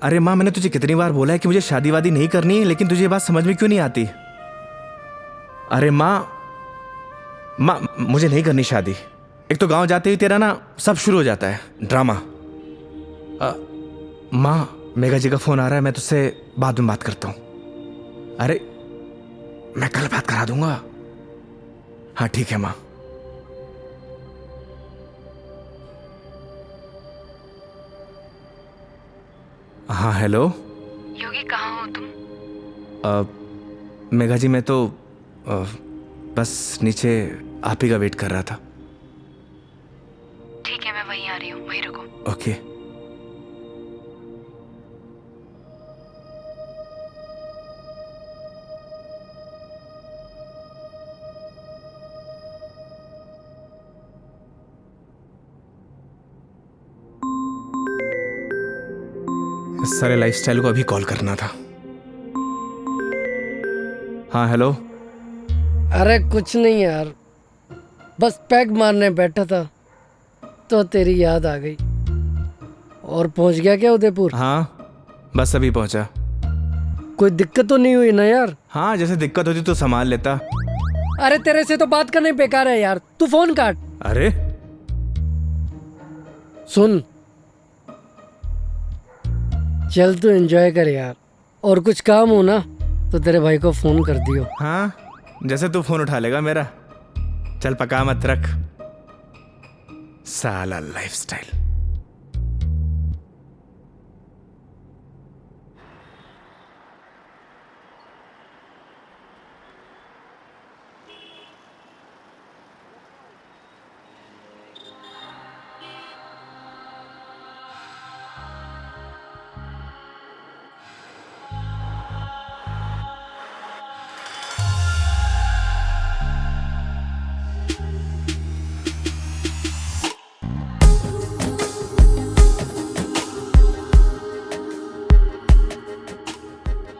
अरे माँ, मैंने तुझे कितनी बार बोला है कि मुझे शादी वादी नहीं करनी है, लेकिन तुझे ये बात समझ में क्यों नहीं आती? अरे माँ, मुझे नहीं करनी शादी। एक तो गांव जाते ही तेरा ना सब शुरू हो जाता है ड्रामा। माँ, मेघा जी का फोन आ रहा है, मैं तुझसे बाद में बात करता हूँ। अरे मैं कल बात करा दूंगा। हाँ ठीक है माँ। हाँ हेलो। योगी कहाँ हो तुम? मेघा जी मैं तो बस नीचे आप ही का वेट कर रहा था। ठीक है, मैं वहीं आ रही हूँ, वहीं रुको। ओके। इस सारे लाइफस्टाइल को अभी कॉल करना था। हाँ हेलो। अरे कुछ नहीं यार, बस पैग मारने बैठा था तो तेरी याद आ गई। और पहुंच गया क्या उदयपुर? हाँ बस अभी पहुंचा। कोई दिक्कत तो नहीं हुई ना यार? हाँ जैसे दिक्कत होती तो संभाल लेता। अरे तेरे से तो बात करना ही बेकार है यार, तू फोन काट। अरे सुन, चल तू एंजॉय कर यार, और कुछ काम हो ना तो तेरे भाई को फोन कर दियो। हाँ जैसे तू फोन उठा लेगा मेरा। चल पका मत रख, साला लाइफस्टाइल।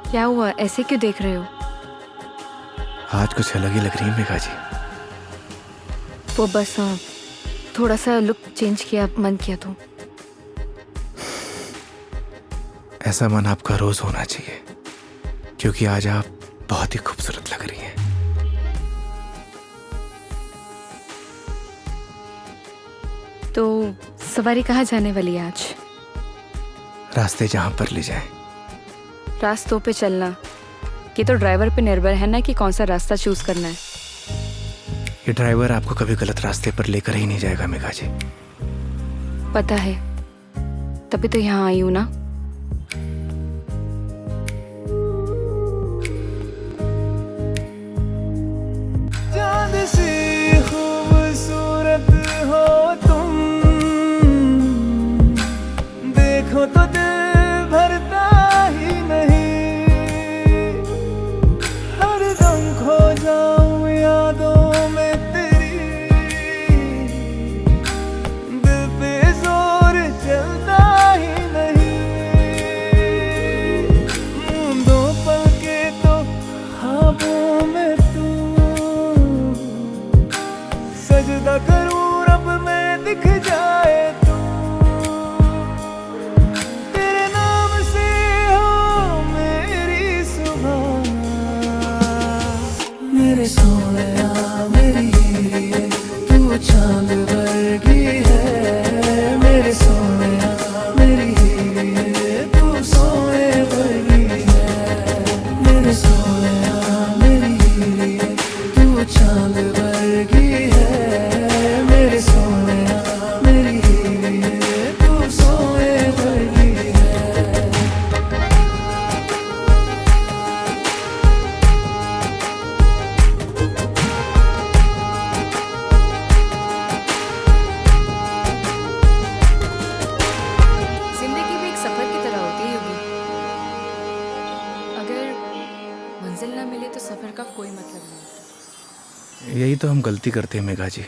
क्या हुआ, ऐसे क्यों देख रहे हो? आज कुछ अलग ही लग रही है मेघा जी। वो बस थोड़ा सा लुक चेंज किया, मन किया तो। ऐसा मन आपका रोज होना चाहिए, क्योंकि आज आप बहुत ही खूबसूरत लग रही हैं। तो सवारी कहाँ जाने वाली है आज? रास्ते जहां पर ले जाए। रास्तों पे चलना, ये तो ड्राइवर पे निर्भर है ना कि कौन सा रास्ता चूज करना है। ये ड्राइवर आपको कभी गलत रास्ते पर लेकर ही नहीं जाएगा मेघा जी। पता है, तभी तो यहाँ आई हूँ ना। चांद सी खूबसूरत हो तुम, देखो तो दिल भरता ही नहीं। हरदम खो जाऊं यादों में तेरी, दिल पे जोर चलता ही नहीं। दो पल के तो ख्वाबों में तू, सजदा करूं रब में दिख जाए तू। तेरे नाम से हो मेरी सुबह, मेरे सोनिया मेरी हीरे, तू चांद वर्गी है। मेरे सोनिया मेरी हीरे, तू सोने वर्गी है। मेरे सोनिया मेरी हीरे, तू चांद वर्गी है। मेरे सोनिया मेरी हीरे, तू सोने वर्गी है। जिंदगी भी एक सफर की तरह होती है योगी। अगर मंजिल ना मिले तो सफर का कोई मतलब नहीं। यही तो हम गलती करते हैं मेघा जी।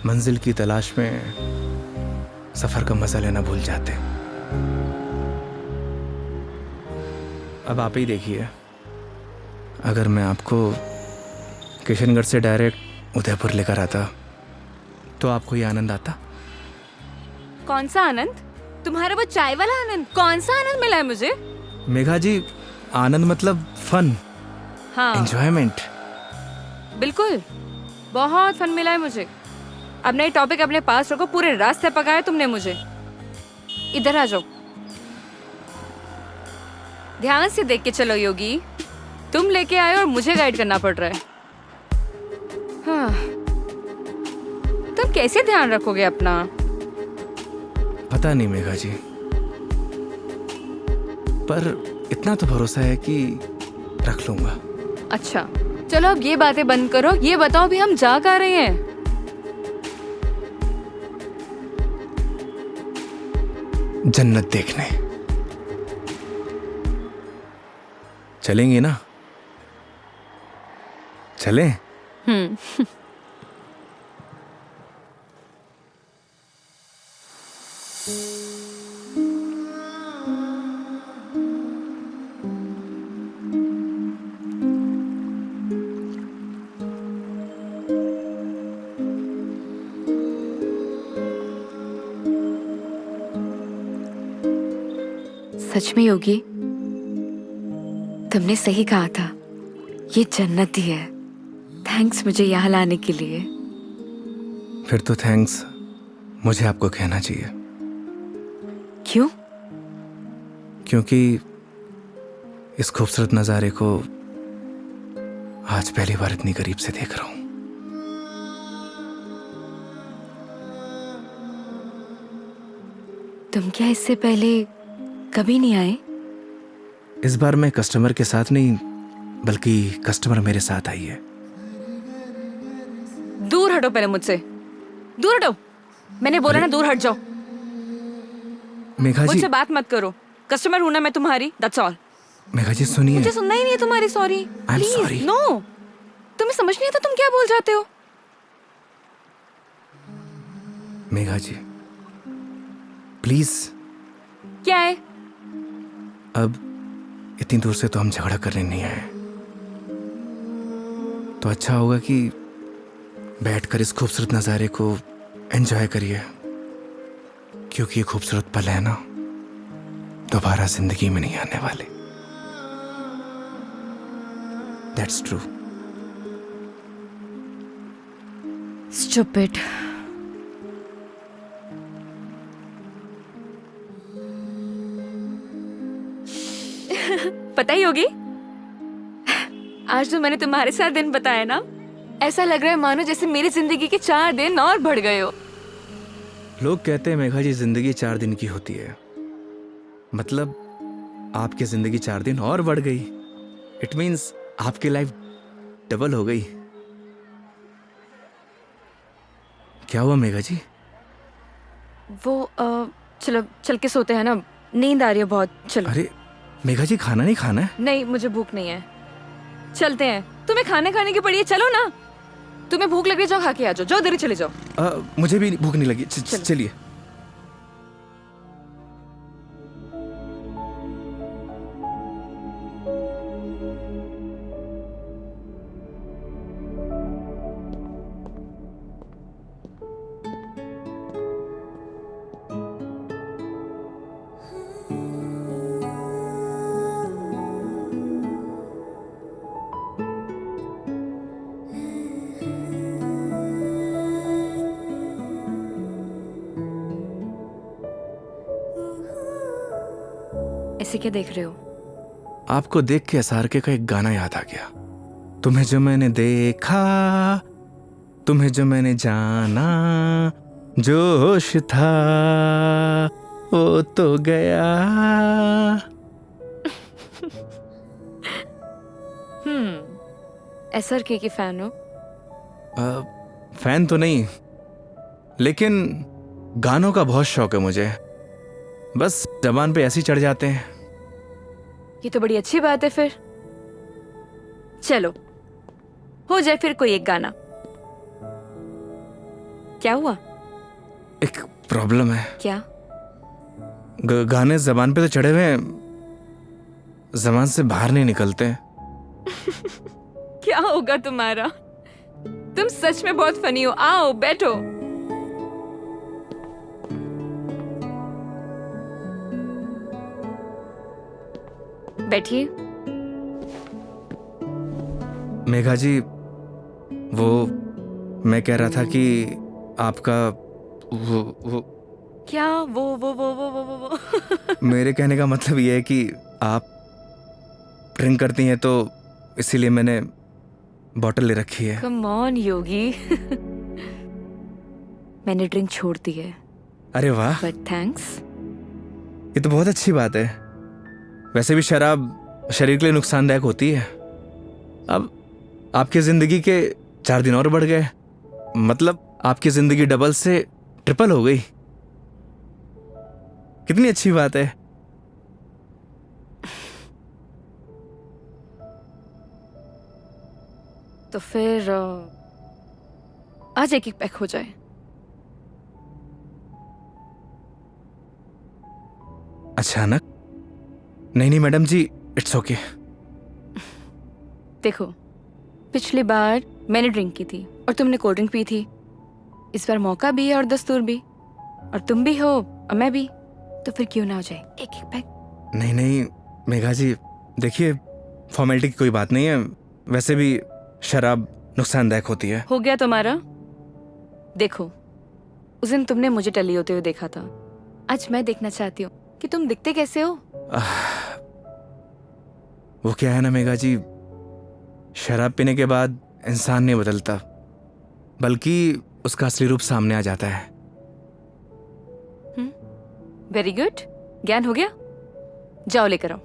मंजिल की तलाश में सफर का मजा लेना भूल जाते हैं। अब आप ही देखिए, अगर मैं आपको किशनगढ़ से डायरेक्ट उदयपुर लेकर आता तो आपको ये आनंद आता? कौन सा आनंद? तुम्हारा वो चाय वाला आनंद? कौन सा आनंद मिला है मुझे? मेघा जी, आनंद मतलब फन, हाँ एंजॉयमेंट। बिल्कुल, बहुत फन मिला है मुझे। अब नई टॉपिक अपने पास रखो, पूरे रास्ते पकाया तुमने मुझे। इधर आ जाओ, ध्यान से देख के चलो योगी। तुम लेके आए और मुझे गाइड करना पड़ रहा है। हाँ, तुम कैसे ध्यान रखोगे अपना? पता नहीं मेघा जी, पर इतना तो भरोसा है कि रख लूंगा। अच्छा चलो अब ये बातें बंद करो, ये बताओ भी हम जा कहाँ रहे हैं? जन्नत देखने चलेंगे ना? चलें? सच में योगी, तुमने सही कहा था, ये जन्नत ही है। थैंक्स मुझे यहाँ लाने के लिए। फिर तो थैंक्स मुझे आपको कहना चाहिए। क्यों? क्योंकि इस खूबसूरत नज़ारे को आज पहली बार इतनी करीब से देख रहा हूं। तुम क्या इससे पहले कभी नहीं आए? इस बार मैं कस्टमर के साथ नहीं, बल्कि कस्टमर मेरे साथ आई है। दूर हटो पहले मुझसे, दूर हटो। मैंने बोला ना दूर हट जाओ। मेघा जी, मुझसे बात मत करो। कस्टमर हूं ना मैं तुम्हारी, दैट्स ऑल। मेघा जी सुनिए। मुझे सुनना ही नहीं है तुम्हारी sorry. I'm sorry. Please no. तुम्हें समझ नहीं आता तुम क्या बोल जाते हो? मेघा जी प्लीज। क्या है? अब इतनी दूर से तो हम झगड़ा करने नहीं आए, तो अच्छा होगा कि बैठकर इस खूबसूरत नज़ारे को एंजॉय करिए, क्योंकि ये खूबसूरत पल है ना, दोबारा जिंदगी में नहीं आने वाले। That's true. स्टूपिड। पता ही होगी, आज जो मैंने तुम्हारे साथ दिन बताया ना, ऐसा लग रहा है मानो जैसे मेरी जिंदगी के 4 दिन और बढ़ गए हो। लोग कहते हैं मेघा जी जिंदगी 4 दिन की होती है, मतलब आपकी जिंदगी 4 दिन और बढ़ गई। इट मीन्स आपकी लाइफ डबल हो गई। क्या हुआ मेघा जी? वो चलो चल के सोते हैं ना, नींद आ रही है बहुत। चलो। अरे मेघा जी खाना नहीं खाना है? नहीं मुझे भूख नहीं है, चलते हैं। तुम्हें खाने खाने की पड़ी है, चलो ना। तुम्हें भूख लग रही, जाओ खा के आ जाओ, जाओ देरी चले जाओ। मुझे भी भूख नहीं लगी। चलिए। ऐसे क्या देख रहे हो? आपको देख के SRK का एक गाना याद आ गया। तुम्हें जो मैंने देखा, तुम्हें जो मैंने जाना, जोश था वो तो गया। SRK की फैन हो? फैन तो नहीं, लेकिन गानों का बहुत शौक है मुझे। बस जबान पे ऐसे ही चढ़ जाते हैं। ये तो बड़ी अच्छी बात है फिर। चलो हो जाए फिर कोई एक गाना। क्या हुआ? एक प्रॉब्लम है। क्या? गाने जबान पे तो चढ़े हुए हैं, जबान से बाहर नहीं निकलते। क्या होगा तुम्हारा? तुम सच में बहुत फनी हो। आओ बैठो। बैठिए। मेघा जी, वो मैं कह रहा था कि आपका वो क्या वो मेरे कहने का मतलब ये है कि आप ड्रिंक करती हैं, तो इसीलिए मैंने बॉटल ले रखी है। कम ऑन योगी। मैंने ड्रिंक छोड़ दी है। अरे वाह, बट थैंक्स। ये तो बहुत अच्छी बात है। वैसे भी शराब शरीर के लिए नुकसानदायक होती है। अब आपकी जिंदगी के 4 दिन और बढ़ गए, मतलब आपकी जिंदगी डबल से ट्रिपल हो गई। कितनी अच्छी बात है। तो फिर आज एक एक पैक हो जाए। अचानक? नहीं मैडम जी, इट्स ओके। देखो, पिछली बार मैंने ड्रिंक की थी और तुमने कोल्ड ड्रिंक पी थी। इस बार मौका भी है और दस्तूर भी, और तुम भी हो और मैं भी, तो फिर क्यों ना हो जाए एक एक पैक। नहीं मेघा जी, देखिए फॉर्मेलिटी की कोई बात नहीं है। वैसे भी शराब नुकसानदायक होती है। हो गया तुम्हारा। देखो, उस दिन तुमने मुझे टली होते हुए देखा था, आज मैं देखना चाहती हूँ कि तुम दिखते कैसे हो। वो क्या है ना मेघा जी, शराब पीने के बाद इंसान नहीं बदलता, बल्कि उसका असली रूप सामने आ जाता है। वेरी गुड, ज्ञान हो गया। जाओ लेकर आओ,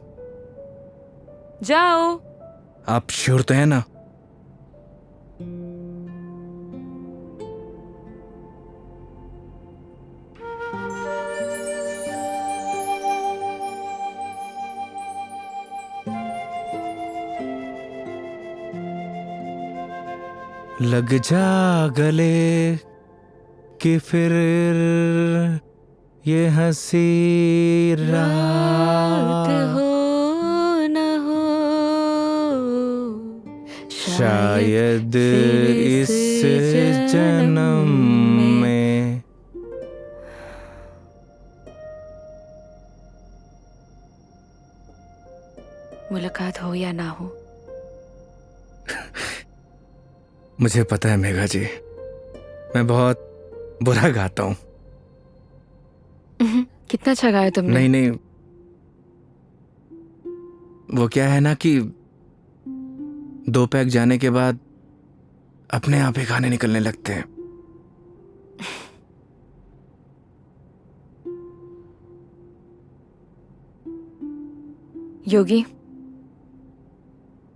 जाओ। आप श्योर तो है ना? लग जा गले कि फिर ये हंसी रात हो न हो, शायद इस जन्म में। मुलाकात हो या ना हो। मुझे पता है मेघा जी, मैं बहुत बुरा गाता हूँ। कितना अच्छा गाया तुमने। नहीं, वो क्या है ना कि 2 पैक जाने के बाद अपने आप ही गाने निकलने लगते हैं। योगी,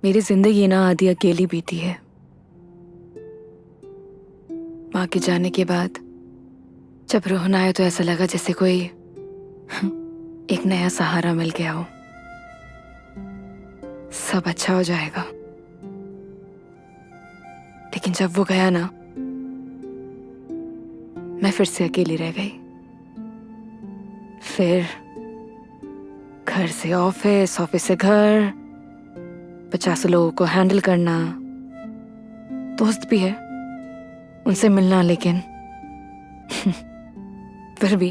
मेरी जिंदगी ना आधी अकेली बीती है। माँ के जाने के बाद जब रोहन आया तो ऐसा लगा जैसे कोई एक नया सहारा मिल गया हो। सब अच्छा हो जाएगा। लेकिन जब वो गया ना, मैं फिर से अकेली रह गई। फिर घर से ऑफिस, ऑफिस से घर, 50 लोगों को हैंडल करना, दोस्त भी है, उनसे मिलना, लेकिन फिर भी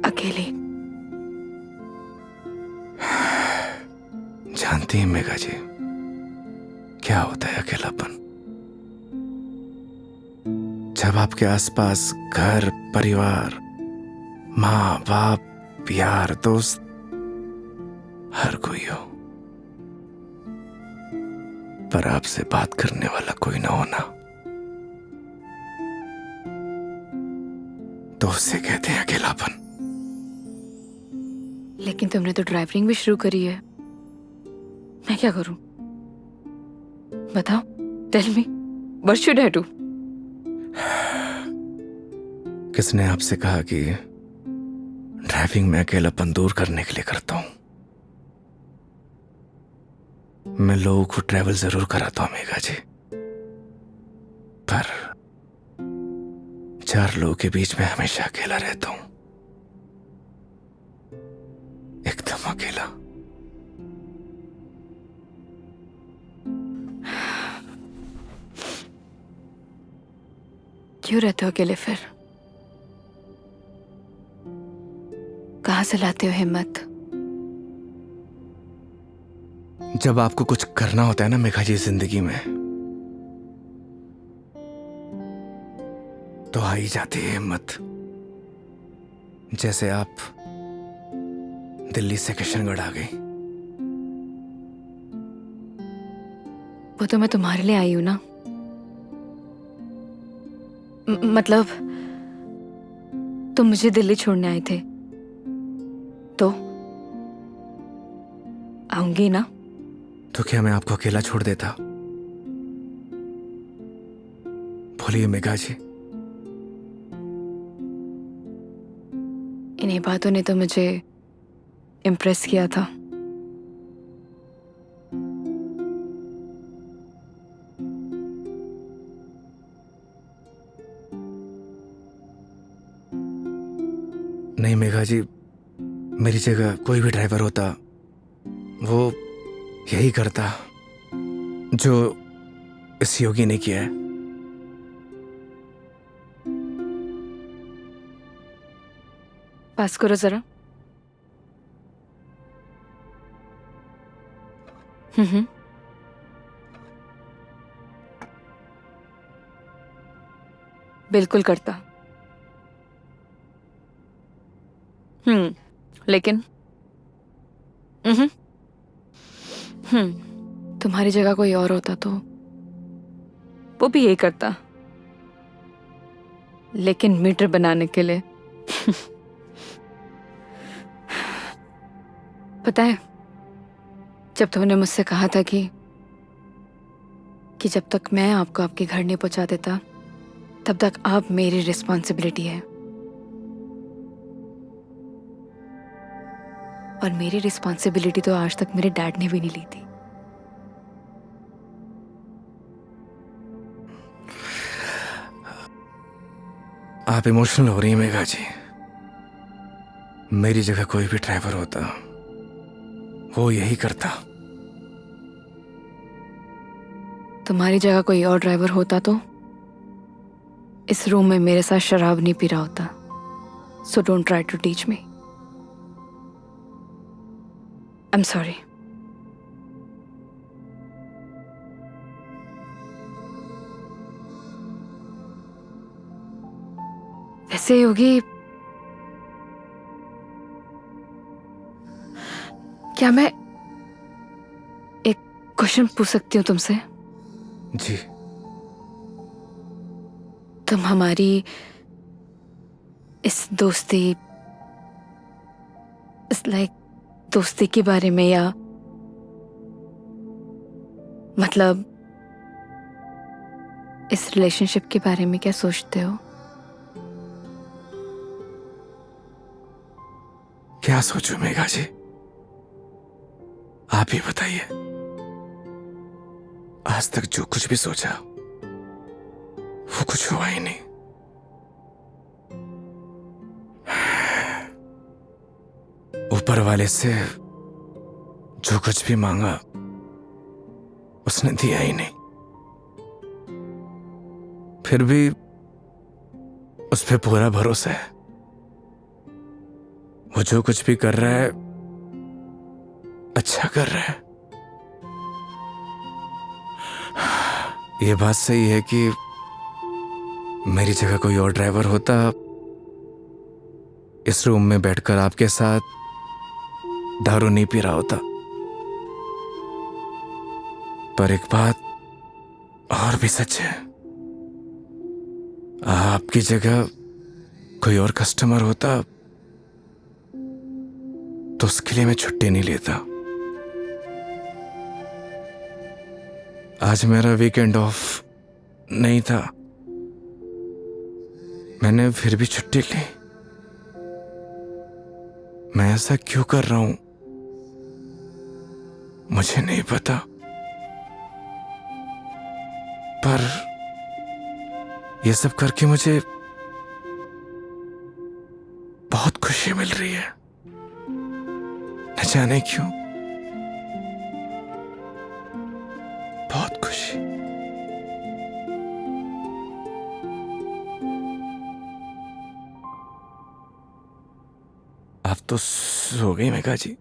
अकेली। जानती हैं मेघा जी, क्या होता है अकेलापन? जब आपके आसपास घर, परिवार, माँ बाप, यार, दोस्त, हर कोई हो, पर आपसे बात करने वाला कोई ना होना, तो उससे कहते हैं अकेलापन। लेकिन तुमने तो ड्राइविंग भी शुरू करी है। मैं क्या करूं? बताओ, tell me, what should I do? किसने आपसे कहा कि ड्राइविंग में अकेलापन दूर करने के लिए करता हूं? मैं लोगों को ट्रैवल जरूर कराता हूं मेघा जी, पर 4 लोगों के बीच में हमेशा अकेला रहता हूं, एकदम अकेला। क्यों रहते हो अकेले फिर? कहां से लाते हो हिम्मत? जब आपको कुछ करना होता है ना मेघा जी जिंदगी में, तो आ ही जाती है हिम्मत। जैसे आप दिल्ली से किशनगढ़ आ गई। वो तो मैं तुम्हारे लिए आई हूं ना। मतलब तुम मुझे दिल्ली छोड़ने आए थे तो आऊंगी ना। तो क्या मैं आपको अकेला छोड़ देता? बोलिए मेघा जी। इन्हीं बातों ने तो मुझे इम्प्रेस किया था। नहीं मेघा जी, मेरी जगह कोई भी ड्राइवर होता वो यही करता जो इस योगी ने किया है। पास करो जरा। हम्म। बिल्कुल करता। लेकिन तुम्हारी जगह कोई और होता तो वो भी यही करता, लेकिन मीटर बनाने के लिए। पता है, जब तुमने मुझसे कहा था कि जब तक मैं आपको आपके घर नहीं पहुंचा देता तब तक आप मेरी रिस्पॉन्सिबिलिटी है, और मेरी रिस्पॉन्सिबिलिटी तो आज तक मेरे डैड ने भी नहीं ली थी। आप इमोशनल हो रही हैं मेघा जी। मेरी जगह कोई भी ड्राइवर होता वो यही करता। तुम्हारी जगह कोई और ड्राइवर होता तो इस रूम में मेरे साथ शराब नहीं पी रहा होता। So don't try to teach me. I am sorry. वैसे योगी, क्या मैं एक क्वेश्चन पूछ सकती हूँ तुमसे? जी। तुम हमारी इस दोस्ती, इस दोस्ती के बारे में, या मतलब इस रिलेशनशिप के बारे में क्या सोचते हो? क्या सोचूं मेघा जी, आप ही बताइए। आज तक जो कुछ भी सोचा वो कुछ हुआ ही नहीं। ऊपर वाले से जो कुछ भी मांगा उसने दिया ही नहीं, फिर भी उस पे पूरा भरोसा है। वो जो कुछ भी कर रहा है अच्छा कर रहा है। ये बात सही है कि मेरी जगह कोई और ड्राइवर होता इस रूम में बैठकर आपके साथ दारू नहीं पी रहा होता। पर एक बात और भी सच है, आपकी जगह कोई और कस्टमर होता तो उसके लिए मैं छुट्टी नहीं लेता। आज मेरा वीकेंड ऑफ नहीं था, मैंने फिर भी छुट्टी ली। मैं ऐसा क्यों कर रहा हूं मुझे नहीं पता, पर यह सब करके मुझे बहुत खुशी मिल रही है, न जाने क्यों, बहुत खुशी। आप तो सो गई Megha ji.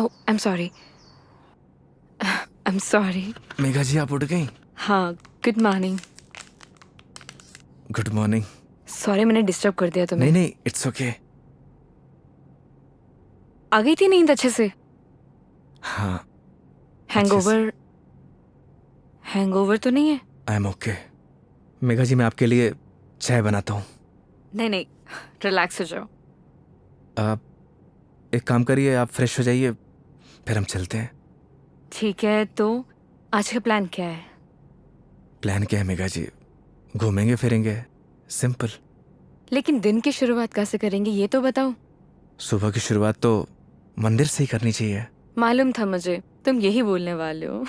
Oh I am sorry, I am sorry. Megha ji आप उठ गई? हाँ, good morning. Good morning. Sorry मैंने डिस्टर्ब कर दिया तुम्हें। नहीं नहीं, इट्स ओके। आ गई थी नींद अच्छे से? हाँ। हैंगओवर, हैंगओवर तो नहीं है? I am okay. Megha ji मैं आपके लिए चाय बनाता हूँ। नहीं नहीं, रिलैक्स हो जाओ। आप एक काम करिए, आप फ्रेश हो जाइए, फिर हम चलते हैं। ठीक है, तो आज का प्लान क्या है? प्लान क्या है मेघा जी? घूमेंगे फिरेंगे, सिंपल। लेकिन दिन की शुरुआत कैसे करेंगे ये तो बताओ। सुबह की शुरुआत तो मंदिर से ही करनी चाहिए। मालूम था मुझे तुम यही बोलने वाले हो।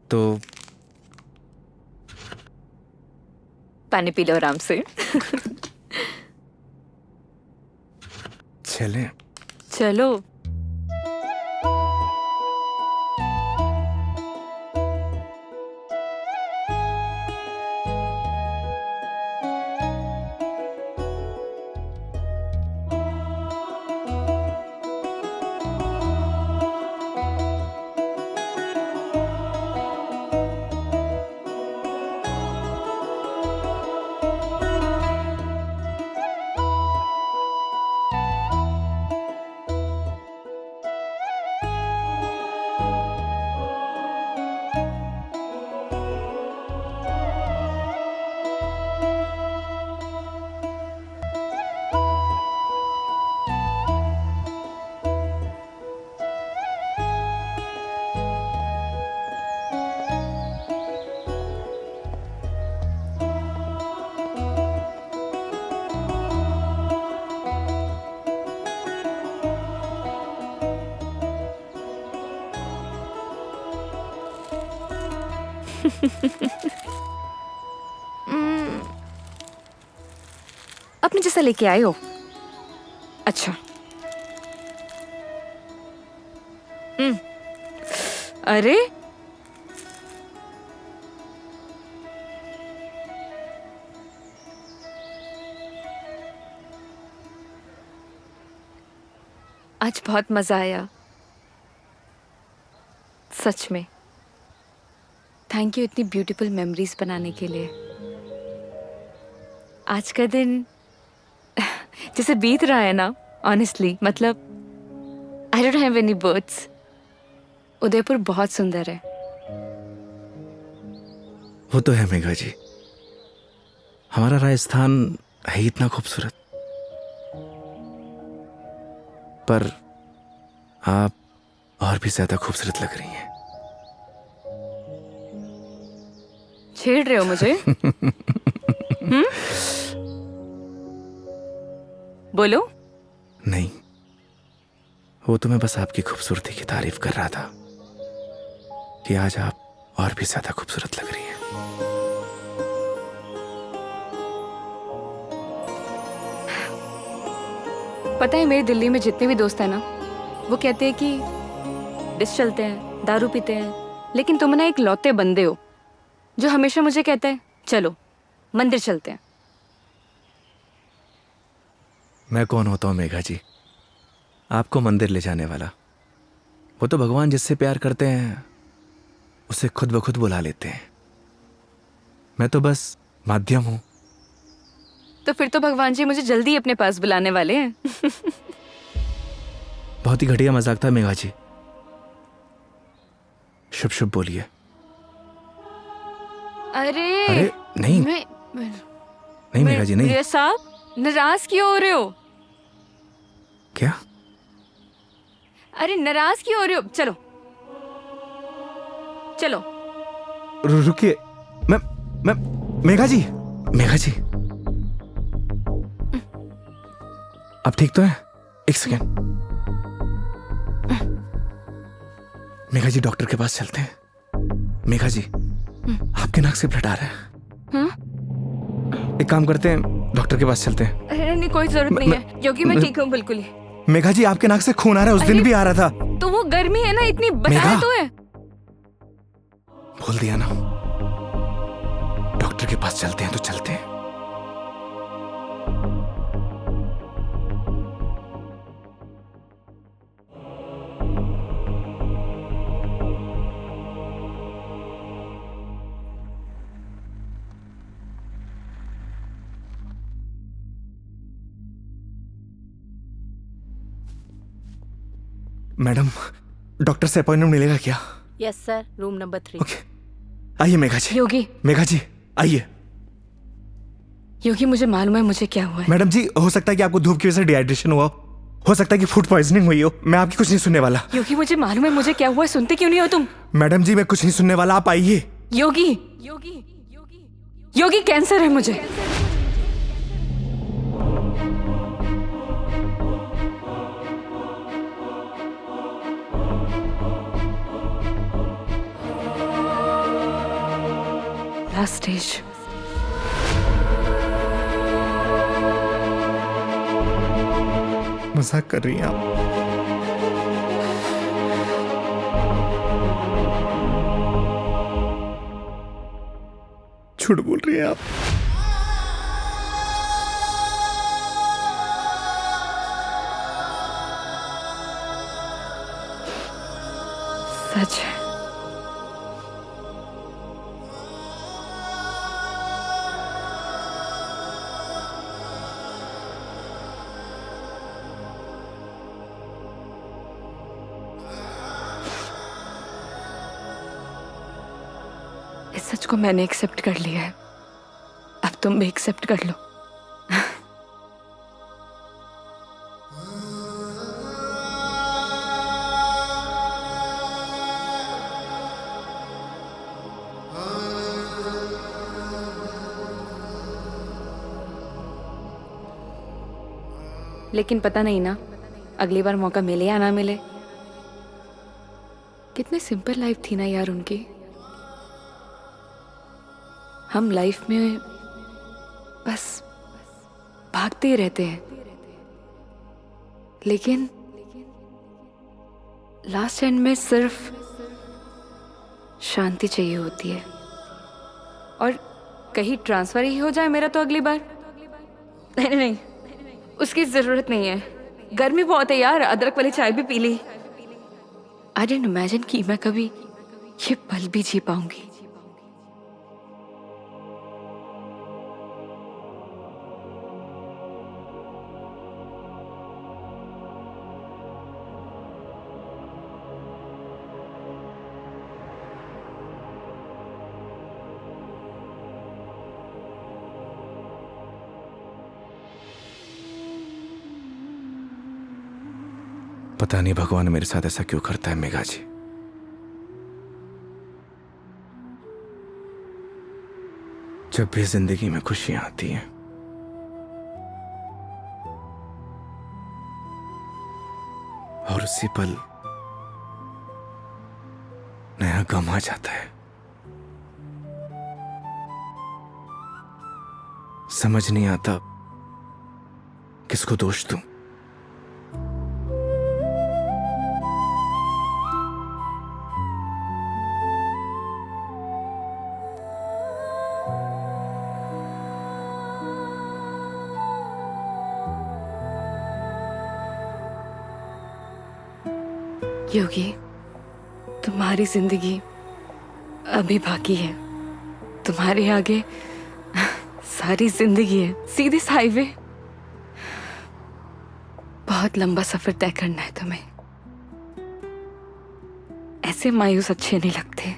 तो पानी पी लो आराम से। चलें। चलो। अपने जैसा लेके आए हो? अच्छा। अरे आज बहुत मजा आया सच में। थैंक यू इतनी ब्यूटीफुल मेमोरीज बनाने के लिए। आज का दिन जैसे बीत रहा है ना, ऑनेस्टली मतलब I don't have any words. Udaipur बहुत सुंदर है। वो तो है मेघा जी, हमारा राजस्थान है ही इतना खूबसूरत। पर आप और भी ज्यादा खूबसूरत लग रही हैं। छेड़ रहे हो मुझे? बोलो। नहीं, वो तो मैं बस आपकी खूबसूरती की तारीफ कर रहा था कि आज आप और भी ज्यादा खूबसूरत लग रही हैं। पता है मेरे दिल्ली में जितने भी दोस्त हैं ना, वो कहते हैं कि डिस चलते हैं, दारू पीते हैं, लेकिन तुम ना एक लौते बंदे हो जो हमेशा मुझे कहता है चलो मंदिर चलते हैं। मैं कौन होता हूँ मेघा जी आपको मंदिर ले जाने वाला? वो तो भगवान जिससे प्यार करते हैं उसे खुद ब खुद बुला लेते हैं। मैं तो बस माध्यम हूं। तो फिर तो भगवान जी मुझे जल्दी अपने पास बुलाने वाले हैं। बहुत ही घटिया मजाक था मेघा जी। शुभ शुभ बोलिए। अरे नहीं नहीं मेघा जी नहीं। साहब नाराज क्यों हो रहे हो? क्या? अरे नाराज क्यों हो रहे हो? चलो चलो। रुकिए। मैं मेघा जी आप ठीक तो है? एक सेकेंड। मेघा जी डॉक्टर के पास चलते हैं। मेघा जी आपके नाक से ब्लड आ रहा है। हाँ? एक काम करते हैं, डॉक्टर के पास चलते हैं। अरे नहीं कोई जरूरत नहीं है क्योंकि मैं ठीक हूँ बिल्कुल ही। मेघा जी आपके नाक से खून आ रहा है, उस दिन भी आ रहा था। तो वो गर्मी है ना, इतनी बताया तो है। भूल दिया ना। डॉक्टर के पास चलते हैं तो चलते हैं। मैडम, डॉक्टर से अपॉइंटमेंट मिलेगा क्या? Yes sir, room number 3। Okay, आइए मेघा जी। योगी, मेघा जी आइए। योगी मुझे मालूम है मुझे क्या हुआ है। मैडम जी, हो सकता है कि आपको धूप की वजह से डिहाइड्रेशन हुआ हो सकता है कि फूड पॉइजनिंग हुई हो। मैं आपकी कुछ नहीं सुनने वाला। योगी मुझे मालूम है मुझे क्या हुआ है, सुनते क्यों नहीं हो तुम? मैडम जी, मैं कुछ नहीं सुनने वाला, आप आइए। योगी, योगी, योगी कैंसर है मुझे। Last stage. मजाक कर रही हैं आप? झूठ बोल रही हैं आप? सच है। इस सच को मैंने एक्सेप्ट कर लिया है, अब तुम भी एक्सेप्ट कर लो। लेकिन पता नहीं ना अगली बार मौका मिले या ना मिले। कितनी सिंपल लाइफ थी ना यार उनकी। हम लाइफ में बस भागते ही रहते हैं, लेकिन लास्ट एंड में सिर्फ शांति चाहिए होती है। और कहीं ट्रांसफर ही हो जाए मेरा तो अगली बार। नहीं नहीं, उसकी जरूरत नहीं है। गर्मी बहुत है यार, अदरक वाली चाय भी पी ली। आई डिडंट इमेजिन कि मैं कभी ये पल भी जी पाऊंगी। पता नहीं भगवान मेरे साथ ऐसा क्यों करता है मेघा जी। जब भी जिंदगी में खुशियां आती हैं, और उसी पल नया गम आ जाता है। समझ नहीं आता किसको दोष दूं। योगी, तुम्हारी जिंदगी अभी बाकी है। तुम्हारे आगे सारी जिंदगी है, सीधी हाईवे। बहुत लंबा सफर तय करना है तुम्हें। ऐसे मायूस अच्छे नहीं लगते।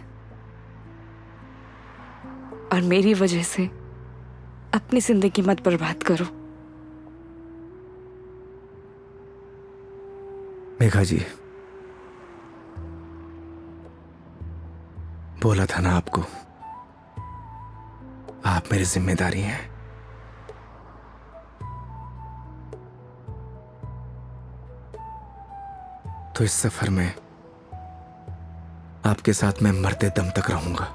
और मेरी वजह से अपनी जिंदगी मत बर्बाद करो। मेघा जी, बोला था ना आपको, आप मेरी जिम्मेदारी हैं। तो इस सफर में आपके साथ मैं मरते दम तक रहूंगा।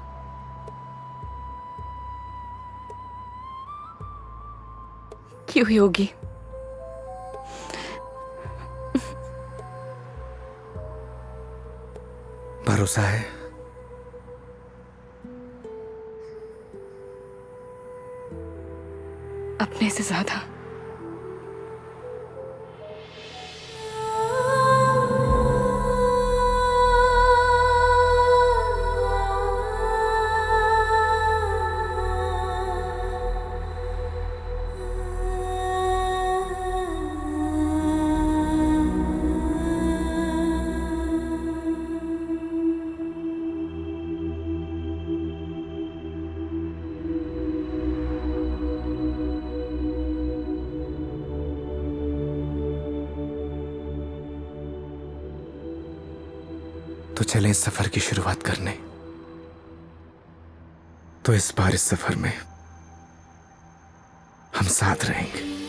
क्यों योगी? भरोसा है। अपने से ज्यादा। चले इस सफर की शुरुआत करने। तो इस बार इस सफर में हम साथ रहेंगे।